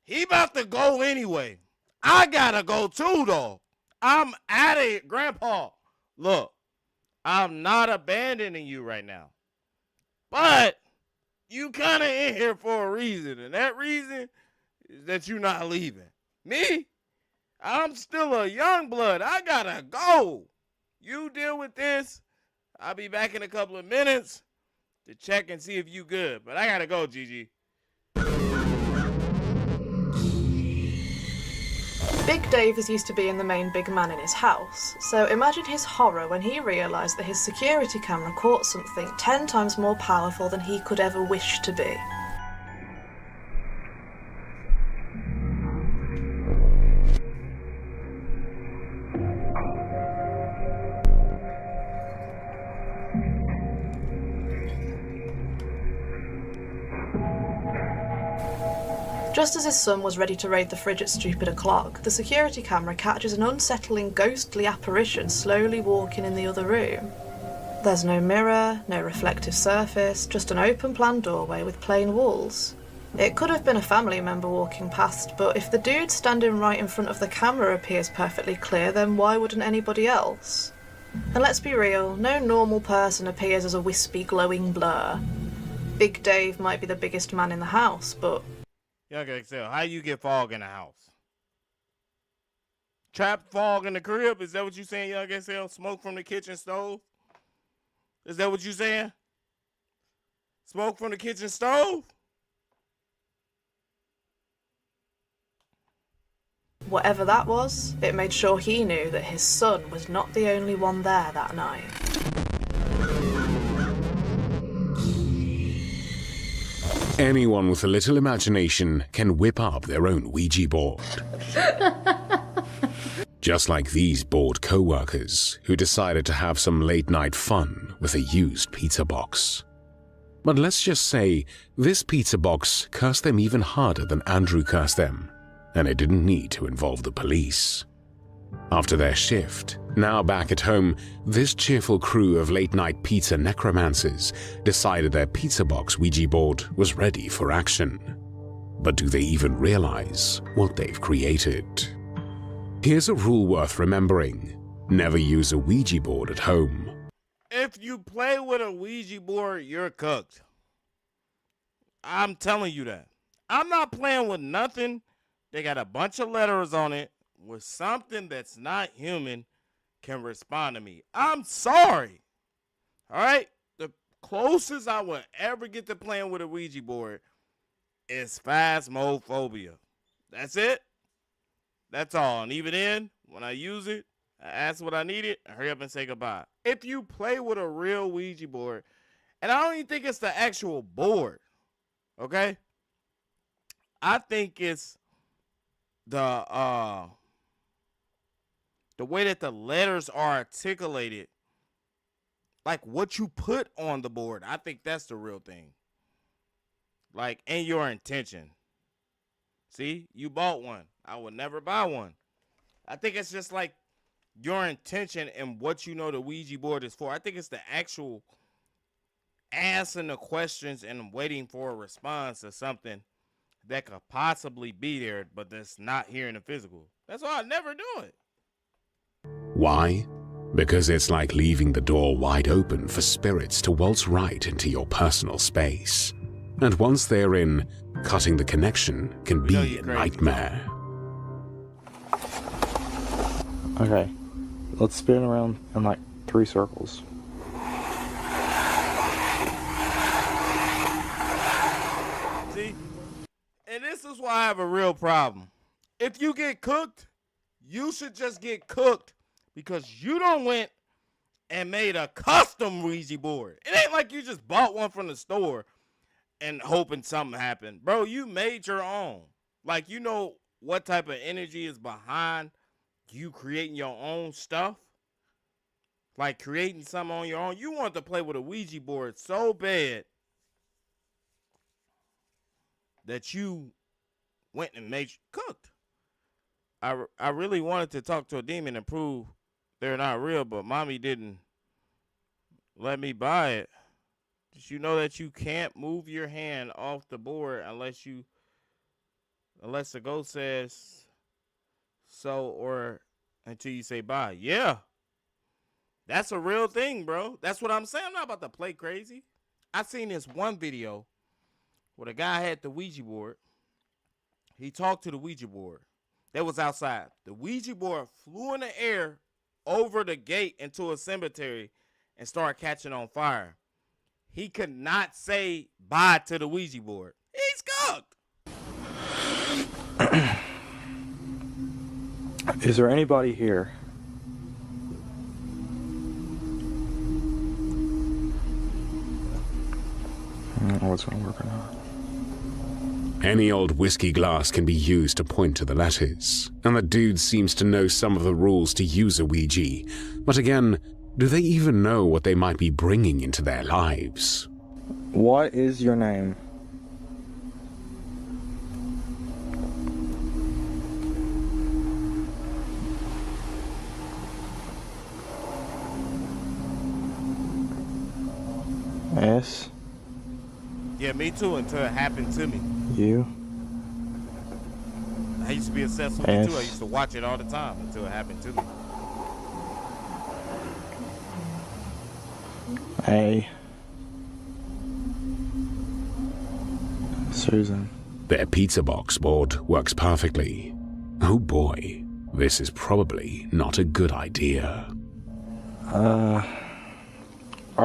He about to go anyway. I gotta go too, though. I'm at it, Grandpa. Look, I'm not abandoning you right now. But you kind of in here for a reason, and that reason is that you're not leaving. Me? I'm still a young blood. I gotta go. You deal with this. I'll be back in a couple of minutes to check and see if you good. But I gotta go, Gigi. Big Dave is used to being the main big man in his house, so imagine his horror when he realised that his security camera caught something 10 times more powerful than he could ever wish to be. Just as his son was ready to raid the fridge at stupid o'clock, the security camera catches an unsettling ghostly apparition slowly walking in the other room. There's no mirror, no reflective surface, just an open plan doorway with plain walls. It could have been a family member walking past, but if the dude standing right in front of the camera appears perfectly clear, then why wouldn't anybody else? And let's be real, no normal person appears as a wispy, glowing blur. Big Dave might be the biggest man in the house, but... Young XL, how you get fog in the house? Trap fog in the crib? Is that what you saying, Young XL? Smoke from the kitchen stove? Is that what you saying? Smoke from the kitchen stove? Whatever that was, it made sure he knew that his son was not the only one there that night. Anyone with a little imagination can whip up their own Ouija board. Just like these bored co-workers who decided to have some late-night fun with a used pizza box. But let's just say this pizza box cursed them even harder than Andrew cursed them, and it didn't need to involve the police. After their shift, now back at home, this cheerful crew of late-night pizza necromancers decided their pizza box Ouija board was ready for action. But do they even realize what they've created? Here's a rule worth remembering. Never use a Ouija board at home. If you play with a Ouija board, you're cooked. I'm telling you that. I'm not playing with nothing. They got a bunch of letters on it where something that's not human can respond to me. I'm sorry. All right? The closest I would ever get to playing with a Ouija board is phasmophobia. That's it. That's all. And even then, when I use it, I ask what I needed, I hurry up and say goodbye. If you play with a real Ouija board, and I don't even think it's the actual board, okay? I think it's the way that the letters are articulated, like what you put on the board. I think that's the real thing. Like, and your intention. See, you bought one. I would never buy one. I think it's just like your intention and what you know the Ouija board is for. I think it's the actual answering the questions and waiting for a response to something that could possibly be there, but that's not here in the physical. That's why I never do it. Why? Because it's like leaving the door wide open for spirits to waltz right into your personal space. And once they're in, cutting the connection can be a nightmare. Okay, let's spin around in like 3 circles. See? And this is why I have a real problem. If you get cooked, you should just get cooked because you don't went and made a custom Ouija board. It ain't like you just bought one from the store and hoping something happened. Bro, you made your own. Like, you know what type of energy is behind you creating your own stuff? Like creating something on your own. You want to play with a Ouija board so bad that you went and made cooked. I really wanted to talk to a demon and prove they're not real, but mommy didn't let me buy it. Did you know that you can't move your hand off the board unless the ghost says so or until you say bye? Yeah. That's a real thing, bro. That's what I'm saying. I'm not about to play crazy. I seen this one video where the guy had the Ouija board. He talked to the Ouija board. That was outside. The Ouija board flew in the air over the gate into a cemetery and started catching on fire. He could not say bye to the Ouija board. He's cooked. Is there anybody here? I don't know what's going to work or not. Any old whiskey glass can be used to point to the letters, and the dude seems to know some of the rules to use a Ouija. But again, do they even know what they might be bringing into their lives? What is your name? S? Yeah, me too, until it happened to me. You? I used to be obsessed with it too. I used to watch it all the time until it happened to me. A. Susan. Their pizza box board works perfectly. Oh boy, this is probably not a good idea. Are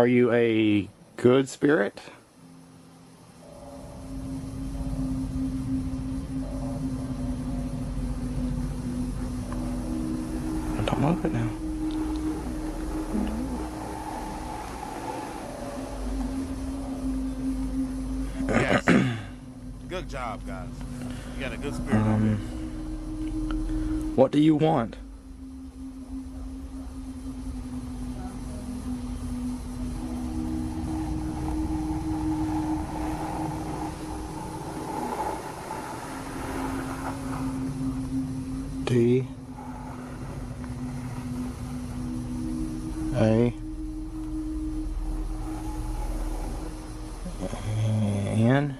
you a good spirit? move it now. Yes. Good job, guys. You got a good spirit. What do you want? D A N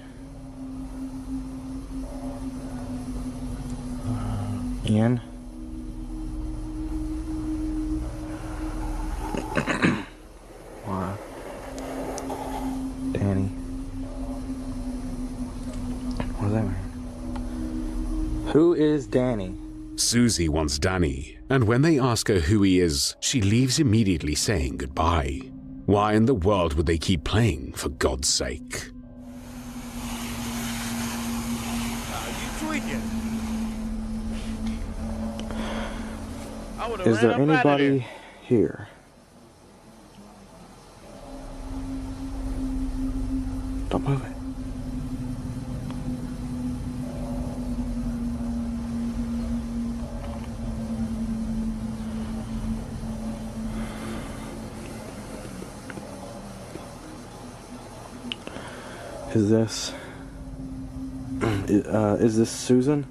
N Y Danny. What does that mean? Who is Danny? Susie wants Danny, and when they ask her who he is, she leaves immediately saying goodbye. Why in the world would they keep playing, for God's sake? You tweaking. Is there anybody here? Don't move it. Is this Susan?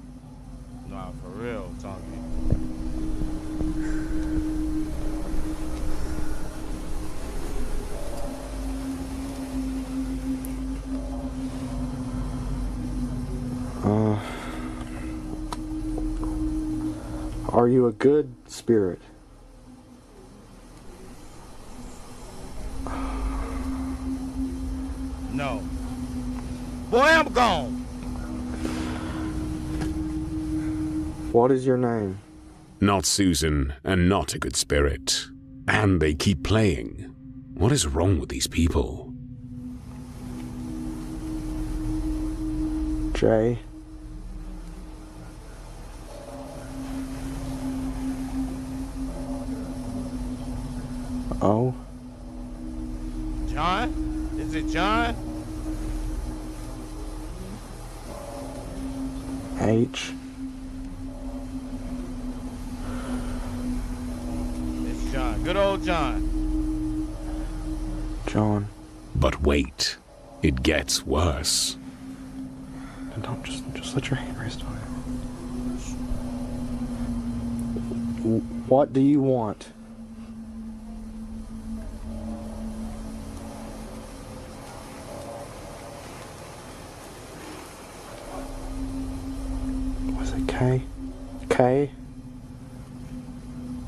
Nah, for real, talking. Are you a good spirit? No. Boy, I'm gone. What is your name? Not Susan, and not a good spirit. And they keep playing. What is wrong with these people? J. O. John? Is it John? H. It's John. Good old John. John. But wait, it gets worse. And don't just let your hand rest on it. What do you want? Was it K? K?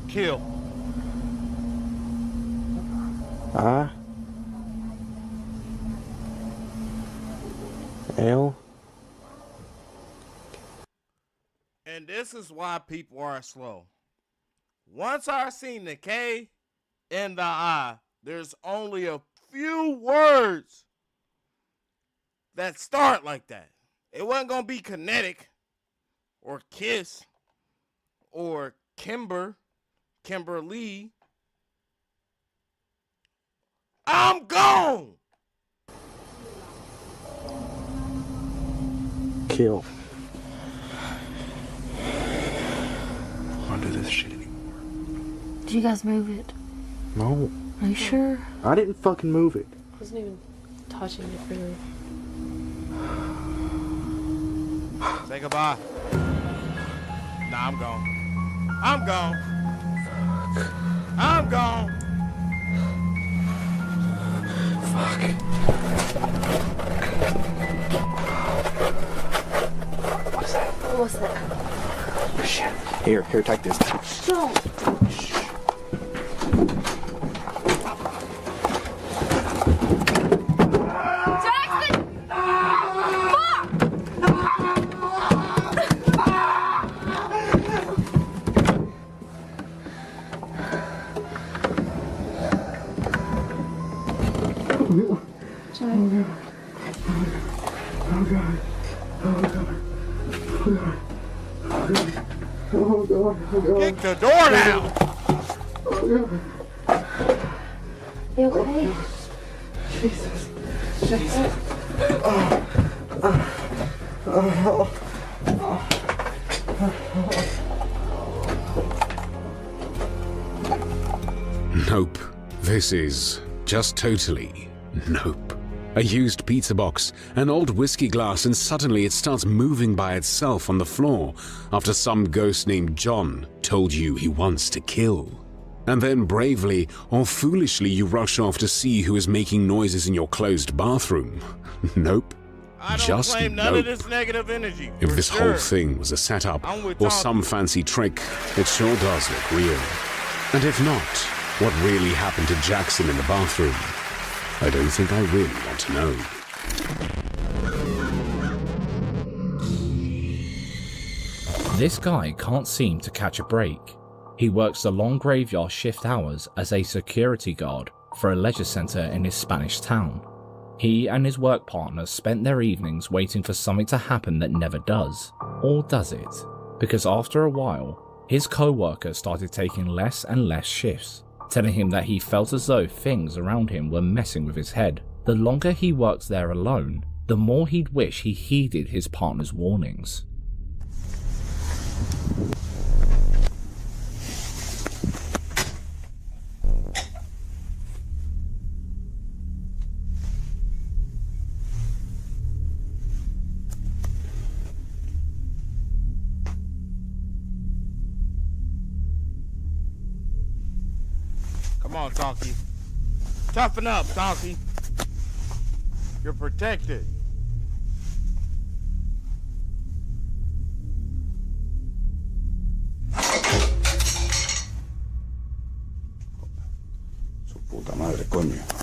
Kill. I? L? And this is why people are slow. Once I seen the K and the I, there's only a few words that start like that. It wasn't going to be kinetic or kiss or Kimberly. I'm gone. Kill. I don't want to do this shit anymore. Did you guys move it? No. Are you sure? I didn't fucking move it. I wasn't even touching it really. Say goodbye. Nah, I'm gone. I'm gone. I'm gone. Fuck. What's that? What's that? Oh, shit. Here, take this. Don't. Kick the door down. You okay? Jesus. Jesus. Oh. Nope. This is just totally nope. A used pizza box, an old whiskey glass, and suddenly it starts moving by itself on the floor after some ghost named John told you he wants to kill. And then bravely or foolishly you rush off to see who is making noises in your closed bathroom. Nope. I don't Just claim none nope. of this negative energy. If for this sure. whole thing was a setup I'm with or Tom. some fancy trick, it sure does look real. And if not, what really happened to Jackson in the bathroom? I don't think I really want to know. This guy can't seem to catch a break. He works the long graveyard shift hours as a security guard for a leisure centre in his Spanish town. He and his work partner spent their evenings waiting for something to happen that never does. Or does it? Because after a while, his co-worker started taking less and less shifts, telling him that he felt as though things around him were messing with his head. The longer he worked there alone, the more he'd wish he heeded his partner's warnings. Come on, Talkie. Toughen up, Talkie. You're protected. Su puta madre, coño.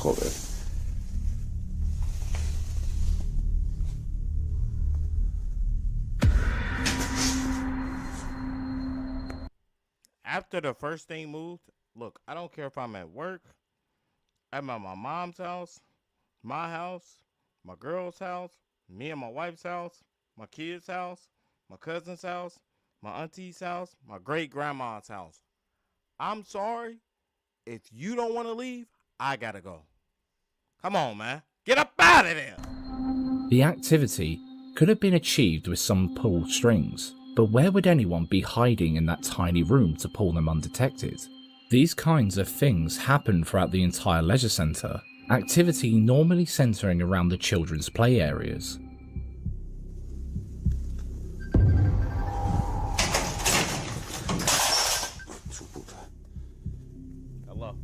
Joder. After the first thing moved, look, I don't care if I'm at work, I'm at my mom's house, my house, my girl's house, me and my wife's house, my kid's house, my cousin's house, my auntie's house, my great-grandma's house. I'm sorry. If you don't want to leave, I gotta go. Come on, man. Get up out of there. The activity could have been achieved with some pulled strings, but where would anyone be hiding in that tiny room to pull them undetected? These kinds of things happen throughout the entire leisure centre, activity normally centering around the children's play areas. Hello.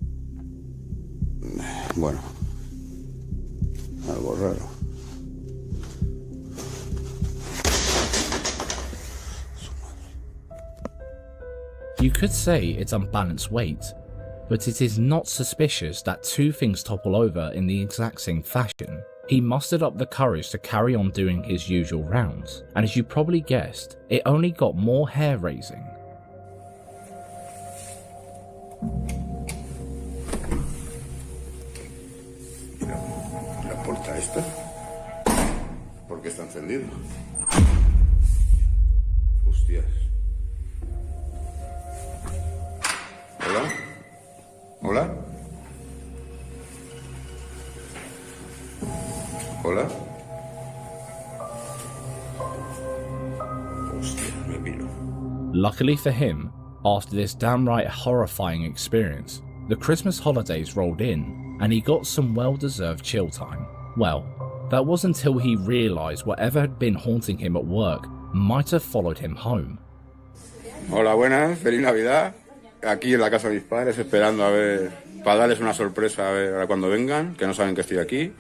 Bueno. Algo raro. You could say it's unbalanced weight, but it is not suspicious that two things topple over in the exact same fashion. He mustered up the courage to carry on doing his usual rounds, and as you probably guessed, it only got more hair-raising. La puerta esta. ¿Por qué está encendido? Hostias. ¿Hola? ¿Hola? ¿Hola? Hostia, me piro. Luckily for him, after this downright horrifying experience, the Christmas holidays rolled in and he got some well-deserved chill time. Well, that was until he realised whatever had been haunting him at work might have followed him home. Hola, buenas, feliz Navidad. Aquí en la casa de mis padres esperando a ver, para darles una sorpresa a ver ahora cuando vengan, que no saben que estoy aquí.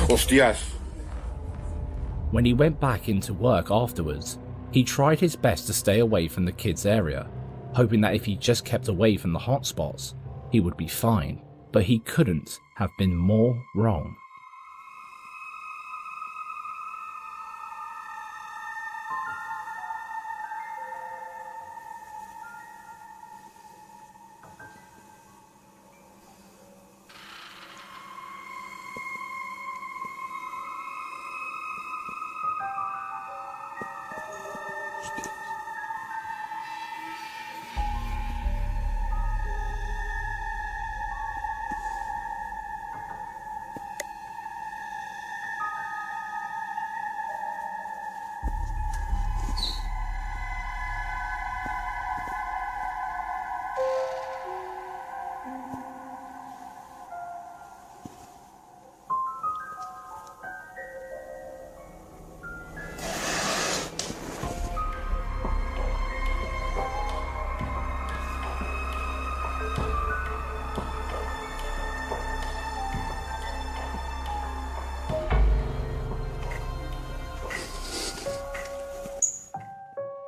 ¡Hostias! When he went back into work afterwards, he tried his best to stay away from the kids' area, hoping that if he just kept away from the hotspots, he would be fine, but he couldn't have been more wrong.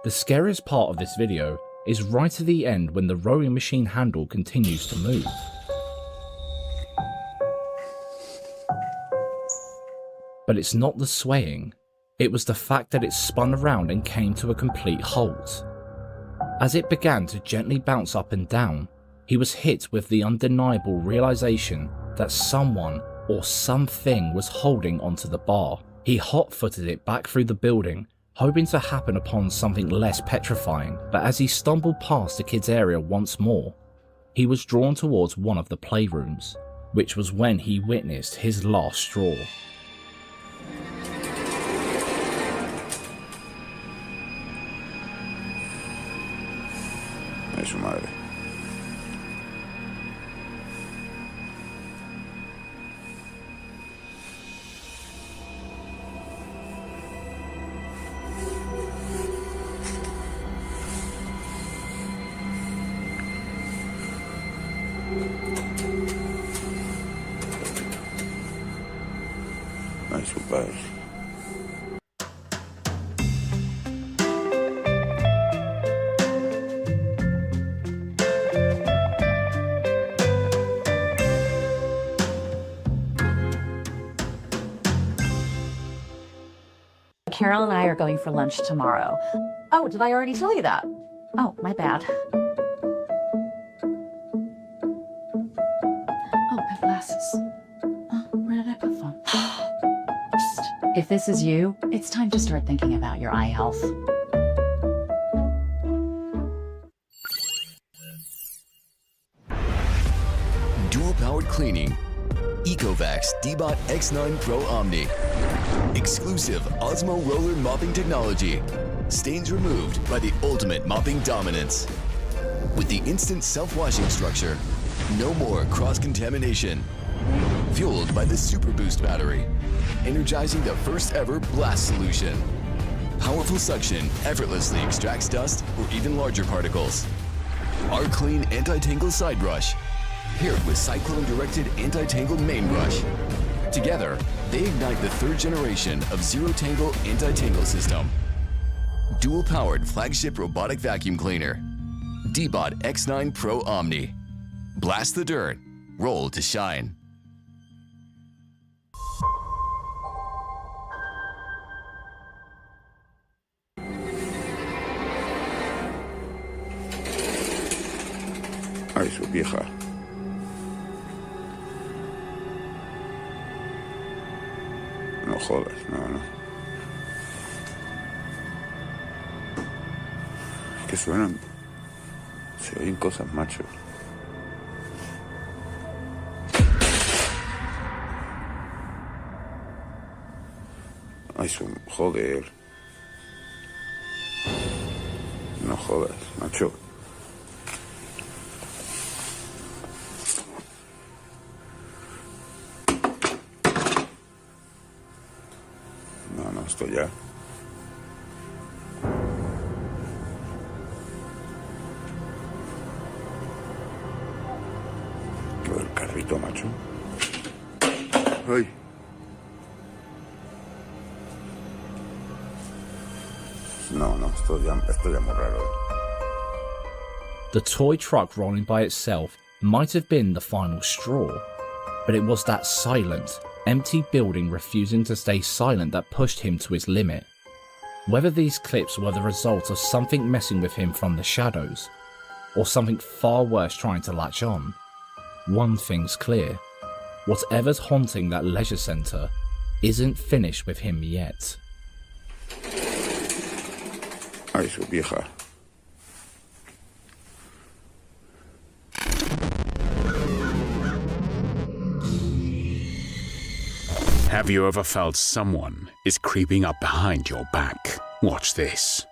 The scariest part of this video is right at the end when the rowing machine handle continues to move. But it's not the swaying, it was the fact that it spun around and came to a complete halt. As it began to gently bounce up and down, he was hit with the undeniable realization that someone or something was holding onto the bar. He hot-footed it back through the building, hoping to happen upon something less petrifying, but as he stumbled past the kids' area once more, he was drawn towards one of the playrooms, which was when he witnessed his last straw. Ay, su madre. Ay, su padre. Carol and I are going for lunch tomorrow. Oh, did I already tell you that? Oh, my bad. Oh, my glasses. Oh, where did I put them? Psst. If this is you, it's time to start thinking about your eye health. Dual-powered cleaning. Ecovacs D-Bot X9 Pro Omni. Exclusive Osmo roller mopping technology. Stains removed by the ultimate mopping dominance. With the instant self-washing structure, no more cross-contamination. Fueled by the Super Boost battery, energizing the first ever blast solution. Powerful suction effortlessly extracts dust or even larger particles. Our clean anti-tangle side brush, paired with cyclone-directed anti-tangle main brush. Together, they ignite the third generation of zero-tangle anti-tangle system. Dual-powered flagship robotic vacuum cleaner. D-Bot X9 Pro Omni. Blast the dirt, roll to shine. Ay, su vieja. No jodas, no. Es que suenan... Se oyen cosas, macho. Ay, joder. No jodas, macho. No, esto ya. Lo del carrito, macho. ¡Ay! No, esto ya muy raro. The toy truck rolling by itself might have been the final straw, but it was that silent, empty building refusing to stay silent that pushed him to his limit. Whether these clips were the result of something messing with him from the shadows, or something far worse trying to latch on, one thing's clear: whatever's haunting that leisure centre isn't finished with him yet. Ay, su vieja. Have you ever felt someone is creeping up behind your back? Watch this.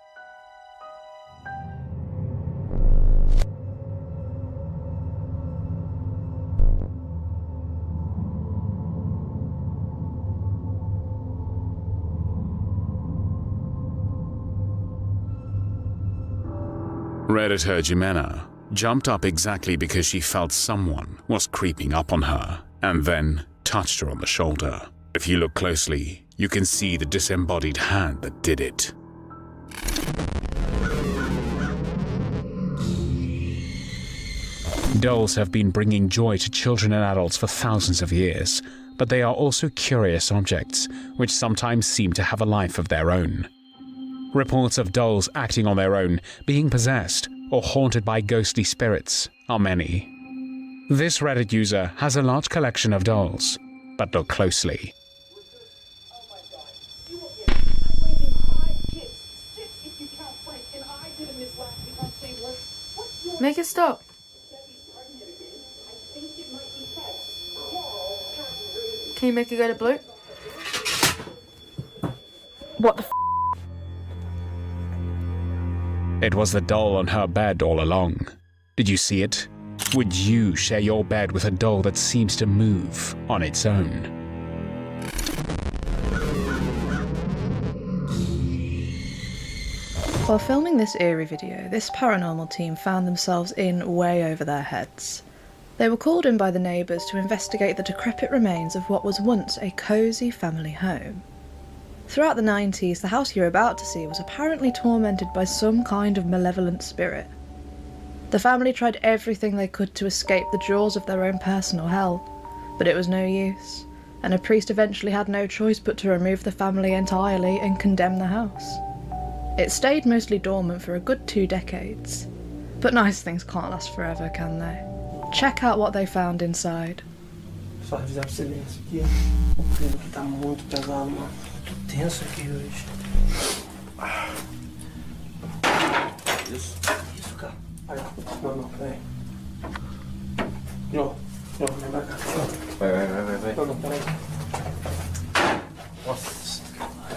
Redditor Jimena jumped up exactly because she felt someone was creeping up on her and then touched her on the shoulder. If you look closely, you can see the disembodied hand that did it. Dolls have been bringing joy to children and adults for thousands of years, but they are also curious objects, which sometimes seem to have a life of their own. Reports of dolls acting on their own, being possessed, or haunted by ghostly spirits are many. This Reddit user has a large collection of dolls, but look closely. Make it stop. Can you make it go to blue? What the f? It was the doll on her bed all along. Did you see it? Would you share your bed with a doll that seems to move on its own? While filming this eerie video, this paranormal team found themselves in way over their heads. They were called in by the neighbours to investigate the decrepit remains of what was once a cosy family home. Throughout the 90s, the house you're about to see was apparently tormented by some kind of malevolent spirit. The family tried everything they could to escape the jaws of their own personal hell, but it was no use, and a priest eventually had no choice but to remove the family entirely and condemn the house. It stayed mostly dormant for a good 2 decades, but nice things can't last forever, can they? Check out what they found inside. Só avisar pra você ler isso aqui. O clima aqui tá muito pesado, mano. Tô tenso aqui hoje. Isso? Isso, cara. Aí, ó. Não, peraí. Não, vem pra cá. Vai. Não, peraí. Nossa. Vai.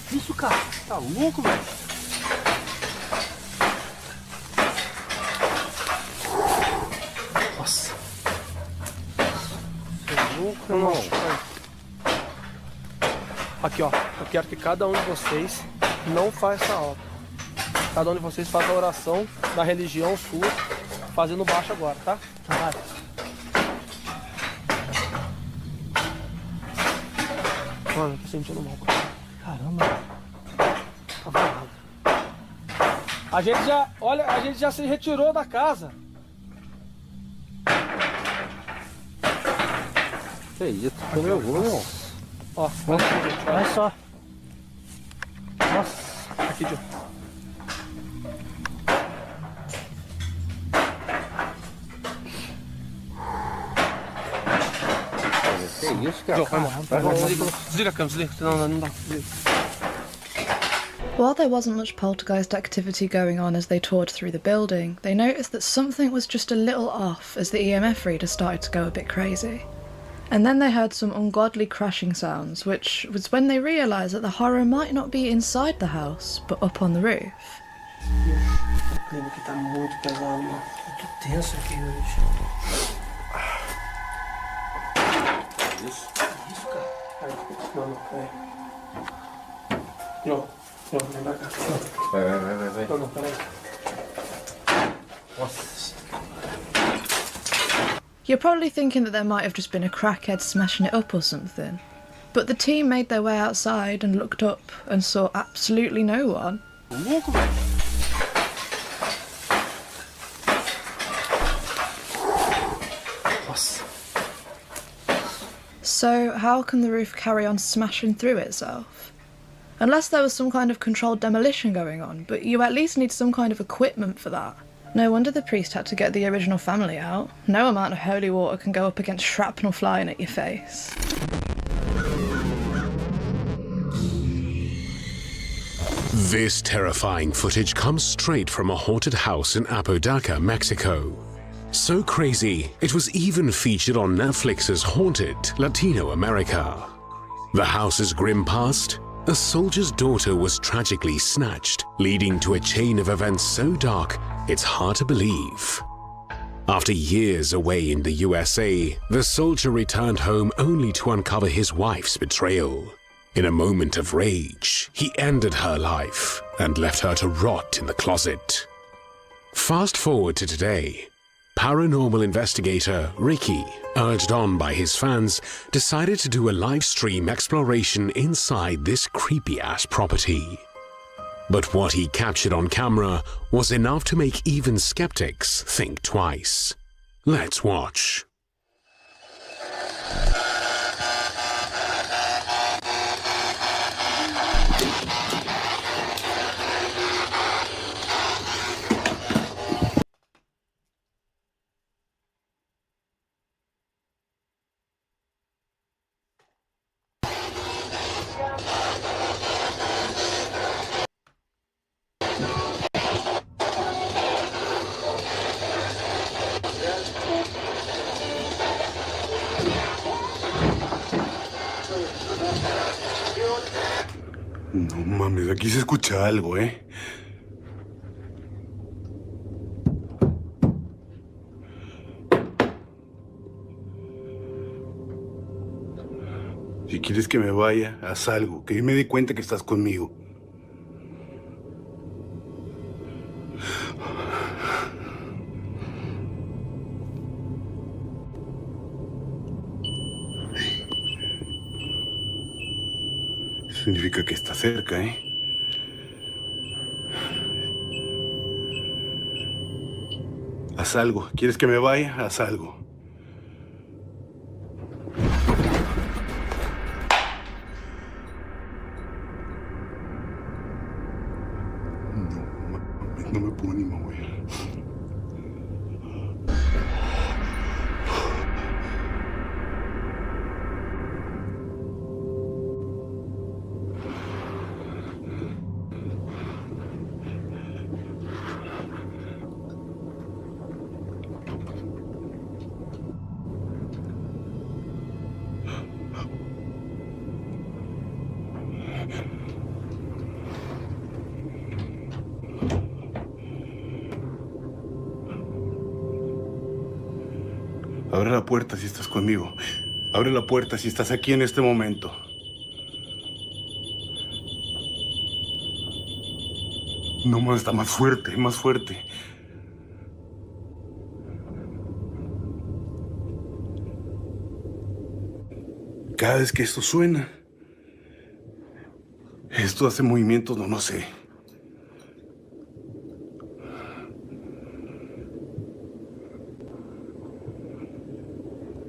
Que isso, cara? Tá louco, velho? Nossa. Você é louco, irmão? Aqui, ó. Eu quero que cada um de vocês não faça essa obra. Cada um de vocês faça a oração da religião sua, fazendo baixo agora, tá? Vai. Mano, eu tô sentindo mal. Caramba. Tá falando. A gente já se retirou da casa. Que isso? Tô nervoso, irmão. Ó, olha só. Nossa. Aqui, Joe. Que isso, cara? Desliga a câmera, senão não dá. While there wasn't much poltergeist activity going on as they toured through the building, they noticed that something was just a little off as the EMF reader started to go a bit crazy. And then they heard some ungodly crashing sounds, which was when they realised that the horror might not be inside the house, but up on the roof. O clima aqui tá muito pesado, mano. Eu tô tenso aqui hoje. Isso, cara. Aí, não, peraí. Não, vem pra cá. Vai. Não, peraí. Nossa. You're probably thinking that there might have just been a crackhead smashing it up or something. But the team made their way outside and looked up and saw absolutely no one. So how can the roof carry on smashing through itself? Unless there was some kind of controlled demolition going on, but you at least need some kind of equipment for that. No wonder the priest had to get the original family out. No amount of holy water can go up against shrapnel flying at your face. This terrifying footage comes straight from a haunted house in Apodaca, Mexico. So crazy, it was even featured on Netflix's Haunted Latino America. The house's grim past? A soldier's daughter was tragically snatched, leading to a chain of events so dark it's hard to believe. After years away in the USA, the soldier returned home only to uncover his wife's betrayal. In a moment of rage, he ended her life and left her to rot in the closet. Fast forward to today. paranormal investigator Ricky, urged on by his fans, decided to do a live stream exploration inside this creepy-ass property. But what he captured on camera was enough to make even skeptics think twice. Let's watch. No mames, aquí se escucha algo, ¿eh? Si quieres que me vaya, haz algo, que yo me dé cuenta que estás conmigo. Significa que está cerca, ¿eh? Haz algo. ¿Quieres que me vaya? Haz algo. No me puedo ni mover. Abre la puerta si estás conmigo. Abre la puerta si estás aquí en este momento. No más, está más fuerte, más fuerte. Cada vez que esto suena, esto hace movimientos, no sé.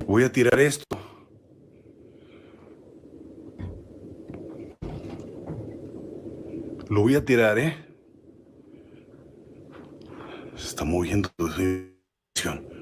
Voy a tirar esto. Lo voy a tirar, ¿eh? Se está moviendo de su dirección.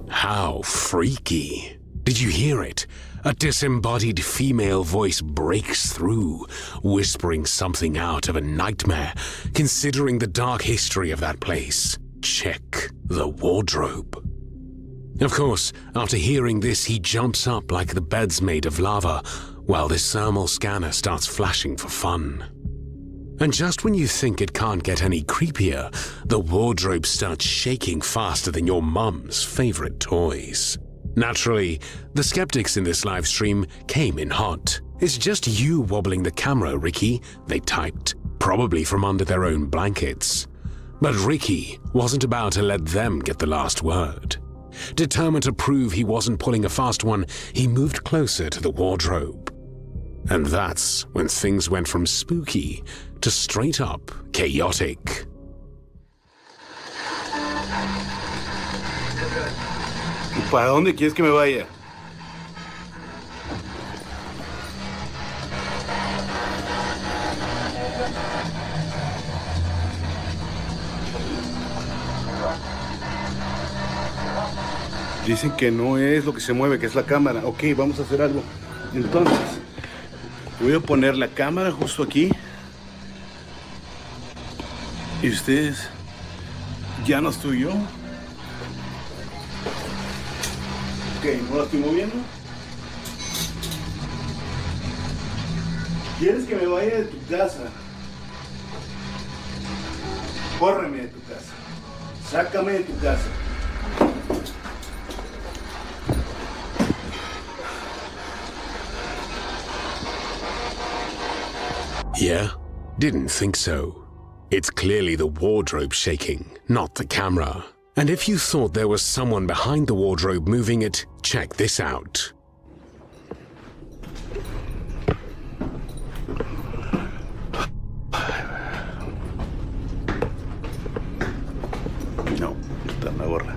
How freaky. Did you hear it? A disembodied female voice breaks through, whispering something out of a nightmare, considering the dark history of that place. Check the wardrobe. Of course, after hearing this, he jumps up like the bed's made of lava, while this thermal scanner starts flashing for fun. And just when you think it can't get any creepier, the wardrobe starts shaking faster than your mum's favorite toys. Naturally, the skeptics in this live stream came in hot. "It's just you wobbling the camera, Ricky," they typed, probably from under their own blankets. But Ricky wasn't about to let them get the last word. Determined to prove he wasn't pulling a fast one, he moved closer to the wardrobe. And that's when things went from spooky to straight up chaotic. ¿Y para dónde quieres que me vaya? Dicen que no es lo que se mueve, que es la cámara. Ok, vamos a hacer algo. Entonces, voy a poner la cámara justo aquí. Y ustedes, ya no estoy yo. Ok, no la estoy moviendo. ¿Quieres que me vaya de tu casa? Córreme de tu casa. Sácame de tu casa. Yeah? Didn't think so. It's clearly the wardrobe shaking, not the camera. And if you thought there was someone behind the wardrobe moving it, check this out. No, está en la gorra.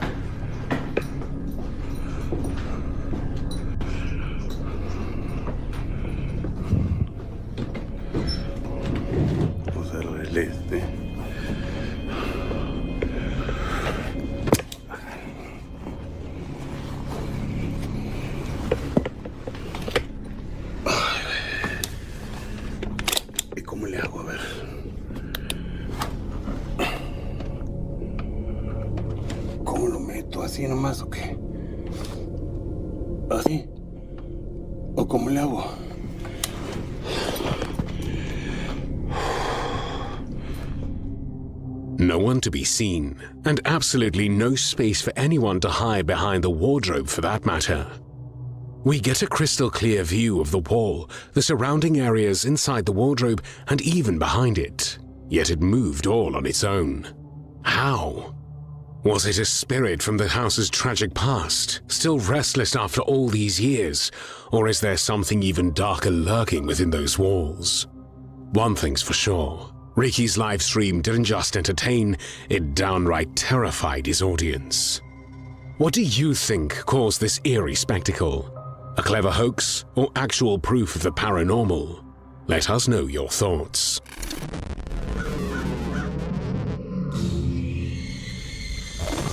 Vamos a darle el este. ¿Y cómo le hago? A ver. ¿Cómo lo meto? ¿Así nomás o qué? ¿Así? ¿O cómo le hago? No one to be seen, and absolutely no space for anyone to hide behind the wardrobe for that matter. We get a crystal clear view of the wall, the surrounding areas inside the wardrobe, and even behind it. Yet it moved all on its own. How? Was it a spirit from the house's tragic past, still restless after all these years, or is there something even darker lurking within those walls? One thing's for sure. Ricky's live stream didn't just entertain, it downright terrified his audience. What do you think caused this eerie spectacle? A clever hoax or actual proof of the paranormal? Let us know your thoughts.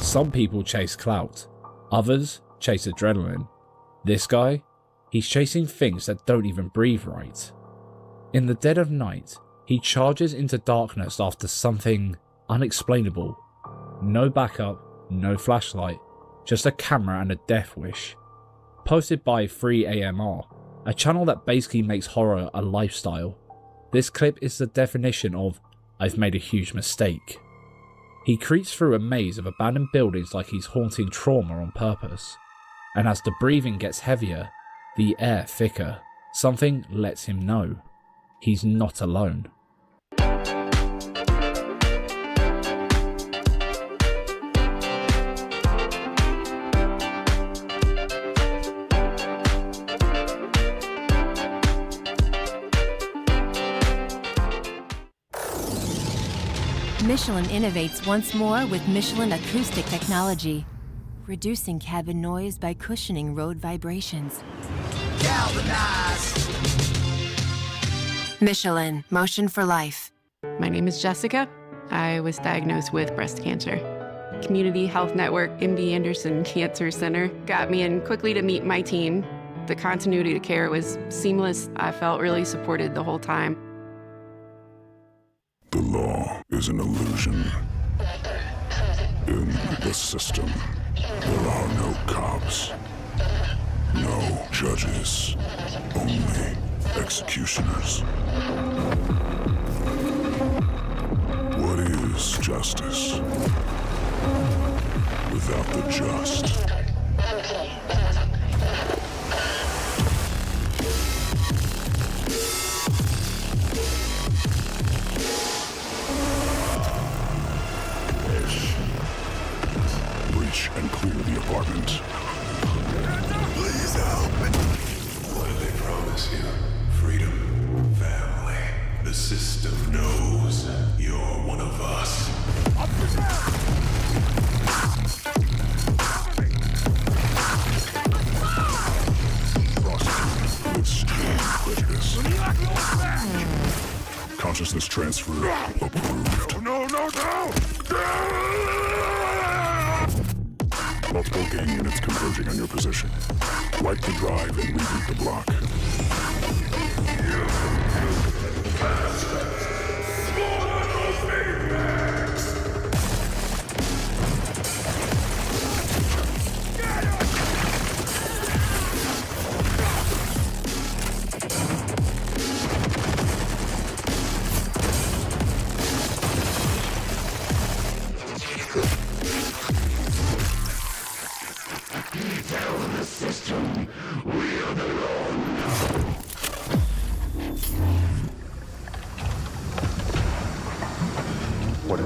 Some people chase clout, others chase adrenaline. This guy, he's chasing things that don't even breathe right. In the dead of night, he charges into darkness after something unexplainable. No backup, no flashlight, just a camera and a death wish. Posted by 3AMR, a channel that basically makes horror a lifestyle. This clip is the definition of "I've made a huge mistake." He creeps through a maze of abandoned buildings like he's haunting trauma on purpose. And as the breathing gets heavier, the air thicker, something lets him know he's not alone. Michelin innovates once more with Michelin acoustic technology, reducing cabin noise by cushioning road vibrations. Galvanized. Michelin, motion for life. My name is Jessica. I was diagnosed with breast cancer. Community Health Network MD Anderson Cancer Center got me in quickly to meet my team. The continuity of care was seamless. I felt really supported the whole time. The law is an illusion. In the system, there are no cops, no judges, only executioners. What is justice without the just? And clear the apartment. Please help. What did they promise you? Freedom, family. The system knows you're one of us. Prosecuted with strong prejudice. Consciousness transfer approved. No! Multiple gang units converging on your position. Wipe the drive and reboot the block.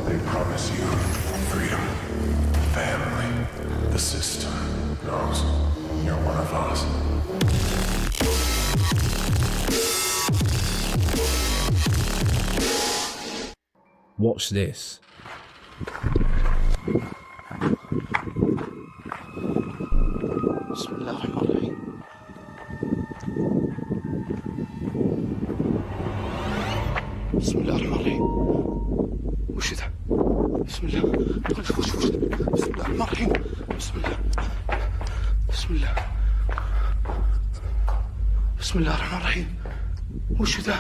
They promise you freedom, family. The system knows you're one of us. Watch this. بسم الله الرحمن الرحيم. بسم الله الرحمن الرحيم. وش ذا؟ بسم الله. وش بسم الله الرحمن الرحيم. بسم الله. بسم الله. بسم الله الرحمن الرحيم. وش ذا؟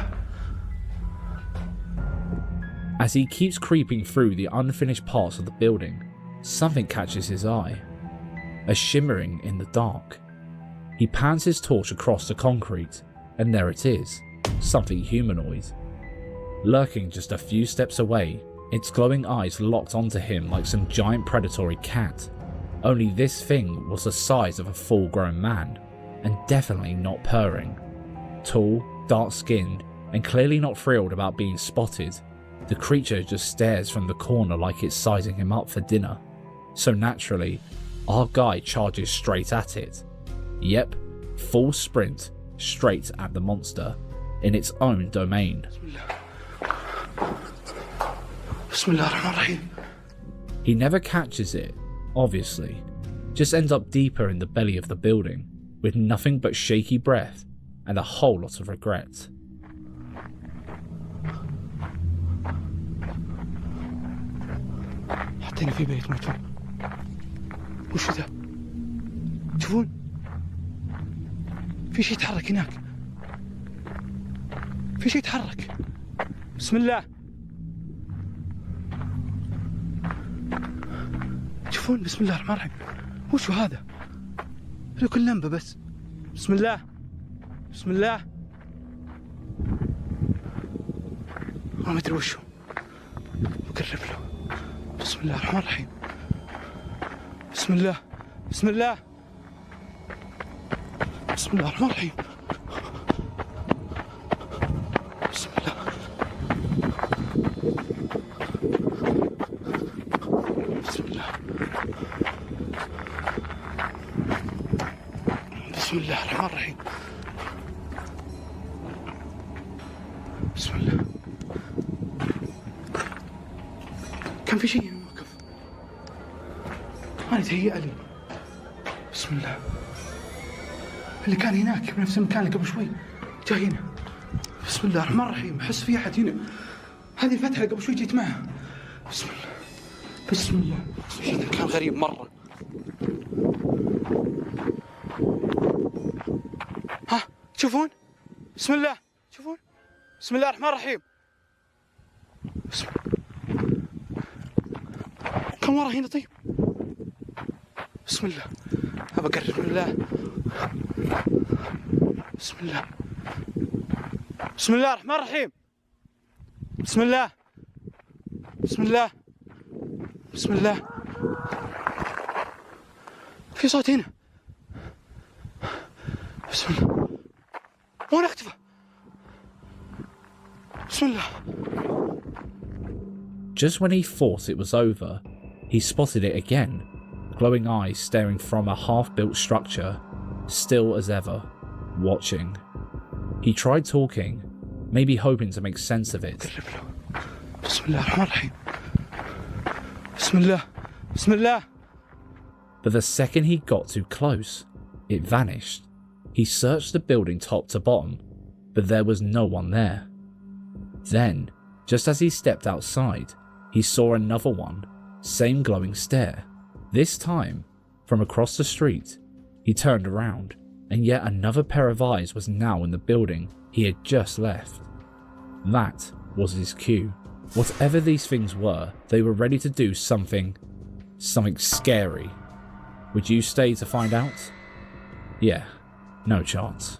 As he keeps creeping through the unfinished parts of the building, something catches his eye. A shimmering in the dark. He pans his torch across the concrete, and there it is, something humanoid. Lurking just a few steps away, its glowing eyes locked onto him like some giant predatory cat. Only this thing was the size of a full-grown man, and definitely not purring. Tall, dark-skinned, and clearly not thrilled about being spotted, the creature just stares from the corner like it's sizing him up for dinner. So naturally, our guy charges straight at it. Yep, full sprint, straight at the monster, in its own domain. He never catches it, obviously, just ends up deeper in the belly of the building, with nothing but shaky breath and a whole lot of regret. حطينا في بيت مكتوب. وش ذا؟ تشوفون؟ في شيء يتحرك هناك. في شيء يتحرك. بسم الله. تشوفون؟ بسم الله الرحمن الرحيم. وشو هذا؟ له كل لمبة بس. بسم الله. بسم الله. ما أدري وشو. بقرب له. بسم الله الرحمن الرحيم. بسم الله. بسم الله. بسم الله الرحمن الرحيم. بسم الله. بسم الله. بسم الله الرحمن الرحيم. بسم الله. كان في شيء موقف. أنا تهيأ لي. بسم الله. اللي كان هناك بنفس المكان اللي قبل شوي جاي هنا. بسم الله الرحمن الرحيم. أحس في أحد هنا. هذه الفتحة اللي قبل شوي جيت معها. بسم الله. بسم الله. كان غريب مرة. ها تشوفون؟ بسم الله. تشوفون؟ بسم الله الرحمن الرحيم. بسم الله. كم ورا هنا طيب؟ بسم الله. أبى أقرب. بسم الله. بسم الله. بسم الله الرحمن الرحيم. بسم الله. بسم الله. بسم الله. في صوت هنا. بسم الله. وين اختفى؟ بسم الله. Just when he thought it was over, he spotted it again, glowing eyes staring from a half-built structure, still as ever, watching. He tried talking, maybe hoping to make sense of it. But the second he got too close, it vanished. He searched the building top to bottom, but there was no one there. Then, just as he stepped outside, he saw another one, same glowing stare. This time, from across the street, he turned around, and yet another pair of eyes was now in the building he had just left. That was his cue. Whatever these things were, they were ready to do something scary. Would you stay to find out? Yeah, no chance.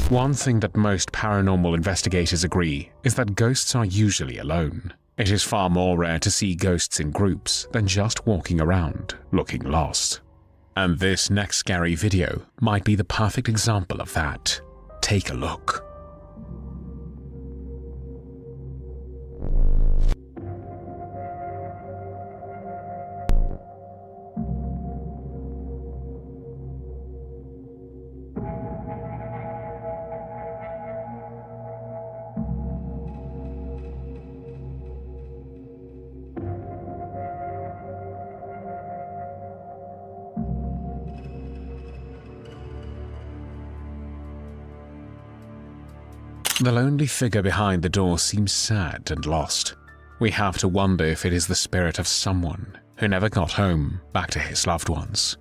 One thing that most paranormal investigators agree is that ghosts are usually alone. It is far more rare to see ghosts in groups than just walking around, looking lost. And this next scary video might be the perfect example of that. take a look. The lonely figure behind the door seems sad and lost. We have to wonder if it is the spirit of someone who never got home back to his loved ones.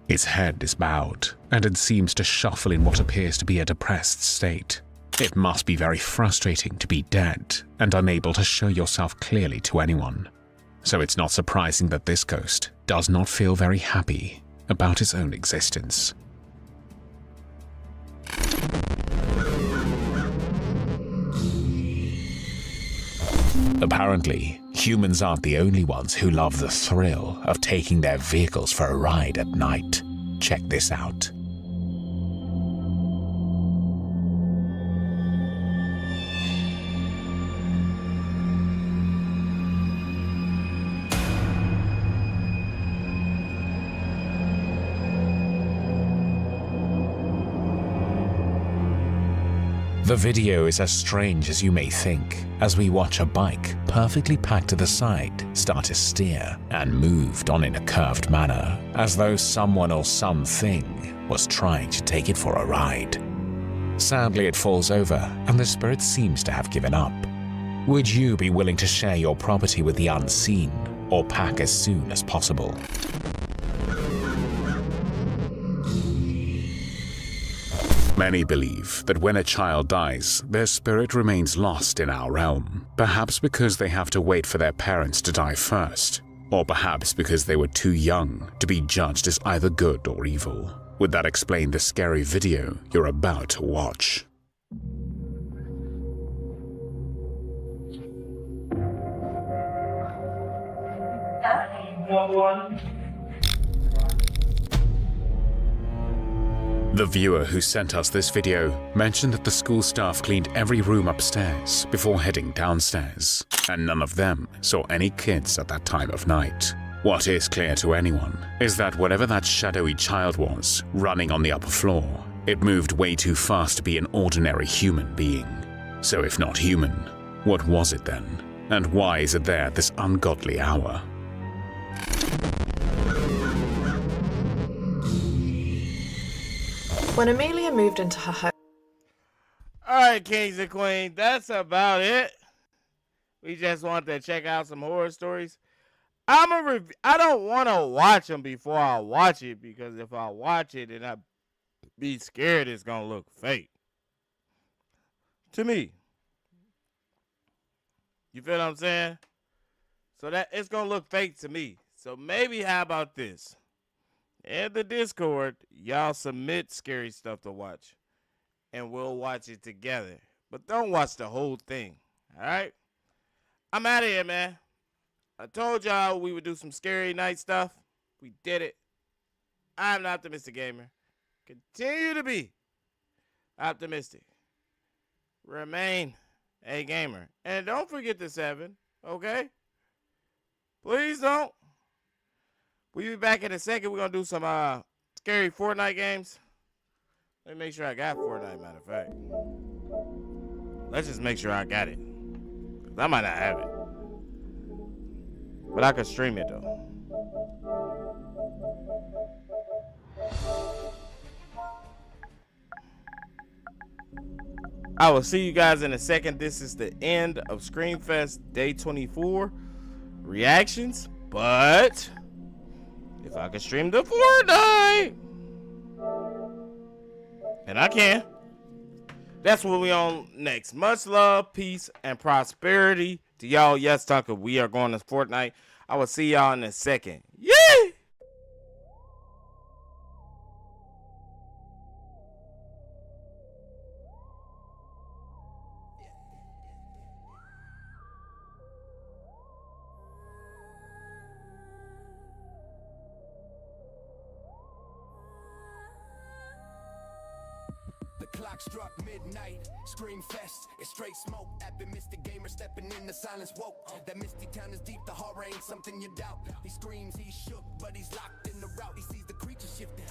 Its head is bowed, and it seems to shuffle in what appears to be a depressed state. It must be very frustrating to be dead and unable to show yourself clearly to anyone. So it's not surprising that this ghost does not feel very happy about its own existence. Apparently, humans aren't the only ones who love the thrill of taking their vehicles for a ride at night. Check this out. The video is as strange as you may think, as we watch a bike perfectly packed to the side start to steer and moved on in a curved manner, as though someone or something was trying to take it for a ride. Sadly, it falls over and the spirit seems to have given up. Would you be willing to share your property with the unseen or pack as soon as possible? Many believe that when a child dies, their spirit remains lost in our realm, perhaps because they have to wait for their parents to die first, or perhaps because they were too young to be judged as either good or evil. Would that explain the scary video you're about to watch? The viewer who sent us this video mentioned that the school staff cleaned every room upstairs before heading downstairs, and none of them saw any kids at that time of night. What is clear to anyone is that whatever that shadowy child was running on the upper floor, it moved way too fast to be an ordinary human being. So if not human, what was it then? And why is it there at this ungodly hour? When Amelia moved into her home... Alright, kings and queens, that's about it. We just wanted to check out some horror stories. I don't want to watch them before I watch it, because if I watch it and I be scared, it's going to look fake. To me. You feel what I'm saying? So that it's going to look fake to me. So maybe how about this? In the Discord, y'all submit scary stuff to watch, and we'll watch it together. But don't watch the whole thing, all right? I'm out of here, man. I told y'all we would do some scary night stuff. We did it. I'm an optimistic gamer. Continue to be optimistic. Remain a gamer. And don't forget the 7, okay? Please don't. We'll be back in a second. We're going to do some scary Fortnite games. Let me make sure I got Fortnite, matter of fact. Let's just make sure I got it. 'Cause I might not have it. But I could stream it, though. I will see you guys in a second. This is the end of ScreamFest Day 24 reactions. But... if I can stream the Fortnite, and I can, that's what we on next. Much love, peace, and prosperity to y'all. Yes, Tucker, we are going to Fortnite. I will see y'all in a second. Yay! The clock clock struck midnight. ScreamFest, it's straight smoke. App and Mr. Gamer stepping in the silence woke. That misty town is deep, the horror ain't something you doubt. He screams, he's shook, but he's locked in the route. He sees the creature shifting.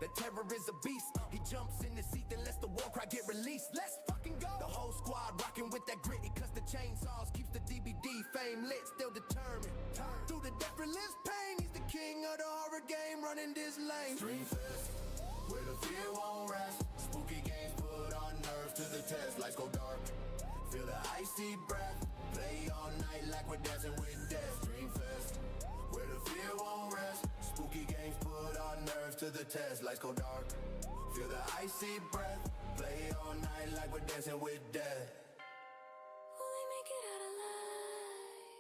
The terror is a beast. He jumps in the seat and lets the war cry get released. Let's fucking go. The whole squad rocking with that grit. He cuts the chainsaws, keeps the DBD fame lit, still determined. Through the death relives pain, he's the king of the horror game, running this lane. ScreamFest, where the fear won't rest. Spooky games put on nerves to the test. Lights go dark, feel the icy breath. Play all night like we're dancing with death. ScreamFest, where the fear won't rest. Spooky games put on nerves to the test. Lights go dark, feel the icy breath. Play all night like we're dancing with death. Will we make it out alive?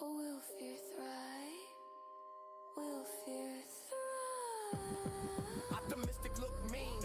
Or will fear thrive? Will fear thrive? Optimistic look mean.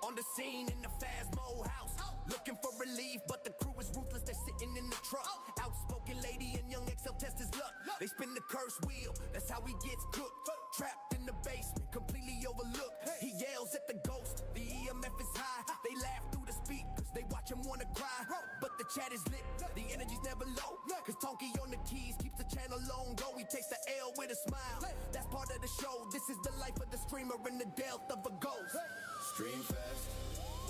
On the scene in the Phasmo house. Looking for relief, but the crew is ruthless. They're sitting in the truck. Outspoken lady and young XL test his luck. They spin the curse wheel, that's how he gets cooked. Trapped in the basement, completely overlooked. He yells at the ghost, the EMF is high. They laugh through the speakers, they watch him wanna cry. But the chat is lit, the energy's never low. Cause Tonky on the keys keeps the channel on go. He takes the L with a smile, that's part of the show. This is the life of the streamer and the death of a ghost. ScreamFest,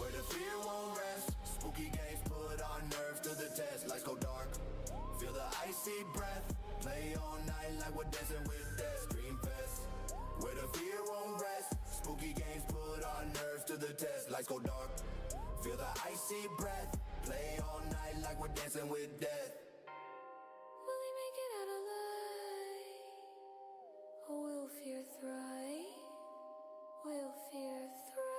where the fear won't rest. Spooky games put our nerves to the test. Lights go dark, feel the icy breath. Play all night like we're dancing with death. ScreamFest, where the fear won't rest. Spooky games put our nerves to the test. Lights go dark, feel the icy breath. Play all night like we're dancing with death. Will we make it out alive? Or will fear thrive? Will fear thrive?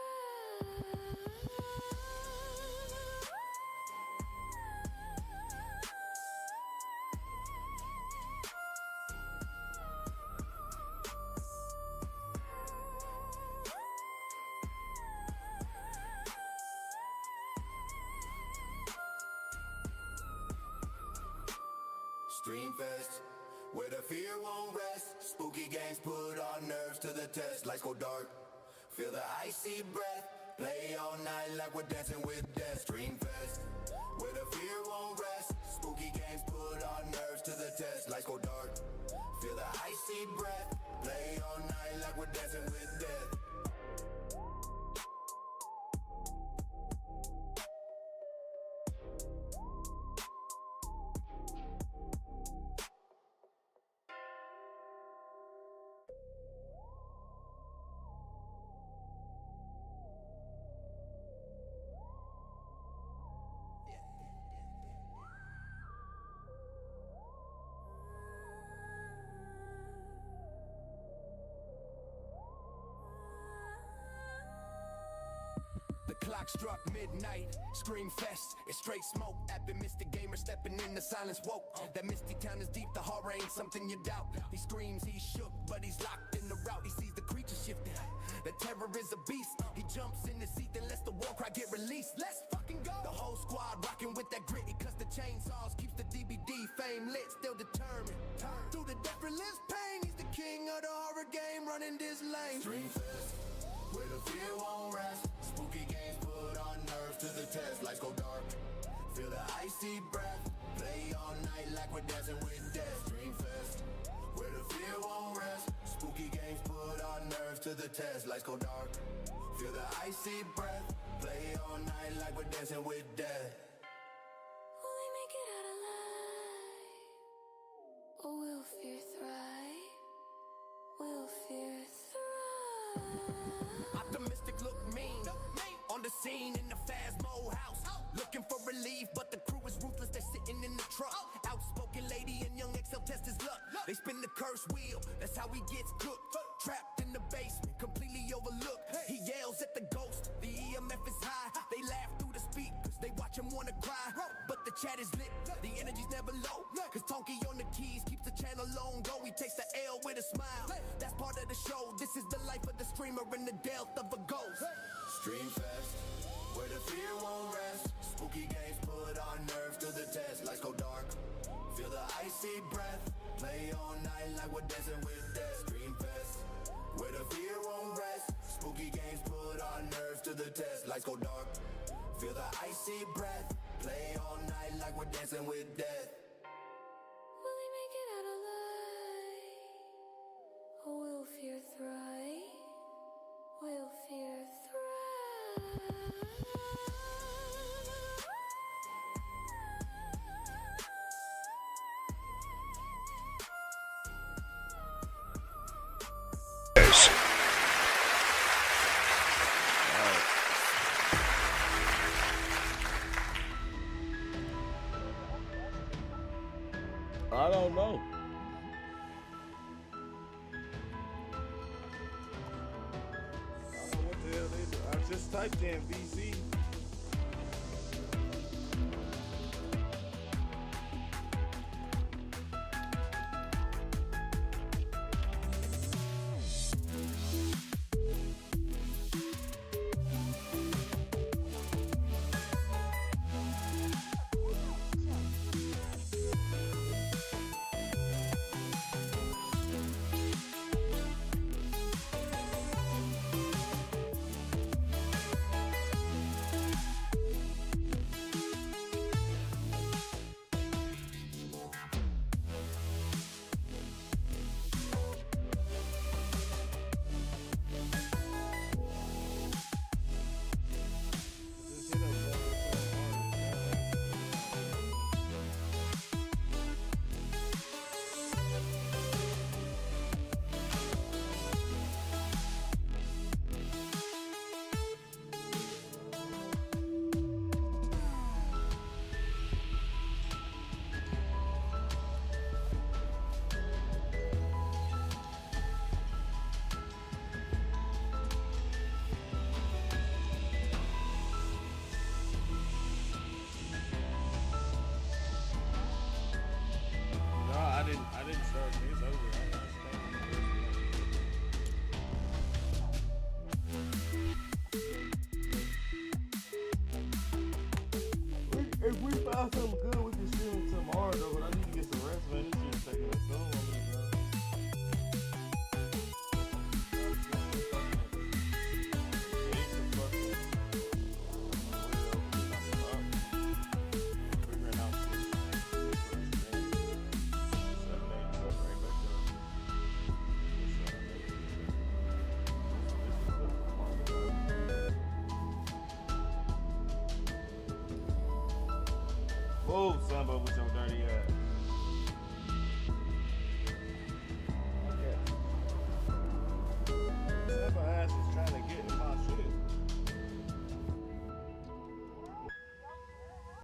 ScreamFest, where the fear won't rest. Spooky games put our nerves to the test. Lights go dark, feel the icy breath. Play all night like we're dancing with death. ScreamFest, where the fear won't rest. Spooky games put our nerves to the test. Lights go dark, feel the icy breath. Play all night like we're dancing with death. The clock struck midnight. ScreamFest, it's straight smoke. App and Mr. Gamer stepping in the silence woke. That misty town is deep, the horror ain't something you doubt. He screams, he's shook, but he's locked in the route. He sees the creature shifting. The terror is a beast. He jumps in the seat and lets the war cry get released. Let's fucking go. The whole squad rocking with that grit. He cuts the chainsaws, keeps the DBD fame lit, still determined. Through the death relives pain, he's the king of the horror game, running this lane. ScreamFest, where the fear won't rest. Spooky games put our nerves to the test. Lights go dark, feel the icy breath. Play all night like we're dancing with death. ScreamFest, where the fear won't rest. Spooky games put our nerves to the test. Lights go dark, feel the icy breath. Play all night like we're dancing with death. Will we make it out alive? Or will fear thrive? Will fear thrive? Optimistic look mean. On the scene in the Phasmo house. Looking for relief, but the crew is ruthless. They're sitting in the truck. Outspoken lady and young XL test his luck. They spin the curse wheel, that's how he gets cooked. Trapped in the basement, completely overlooked. He yells at the ghost, the EMF is high. They laugh through the speakers, they watch him wanna cry. But the chat is lit, the energy's never low. Cause Tonky on the keys keeps the channel on go. He takes the L with a smile, that's part of the show. This is the life of the streamer and the death of a ghost. ScreamFest, where the fear won't rest. Spooky games put our nerves to the test. Lights go dark, feel the icy breath. Play all night like we're dancing with death. ScreamFest, where the fear won't rest. Spooky games put our nerves to the test. lights go dark. Feel the icy breath. Play all night like we're dancing with death. Will he make it out alive? Or will fear thrive? Will fear thrive? I don't know. I don't know what the hell they do. I just typed in VC. I didn't start. It's over. If we found something good, we can stream it tomorrow, though. But I need to get some rest, man. This shit's taking so long, bro. Move, Sambo, with your dirty ass.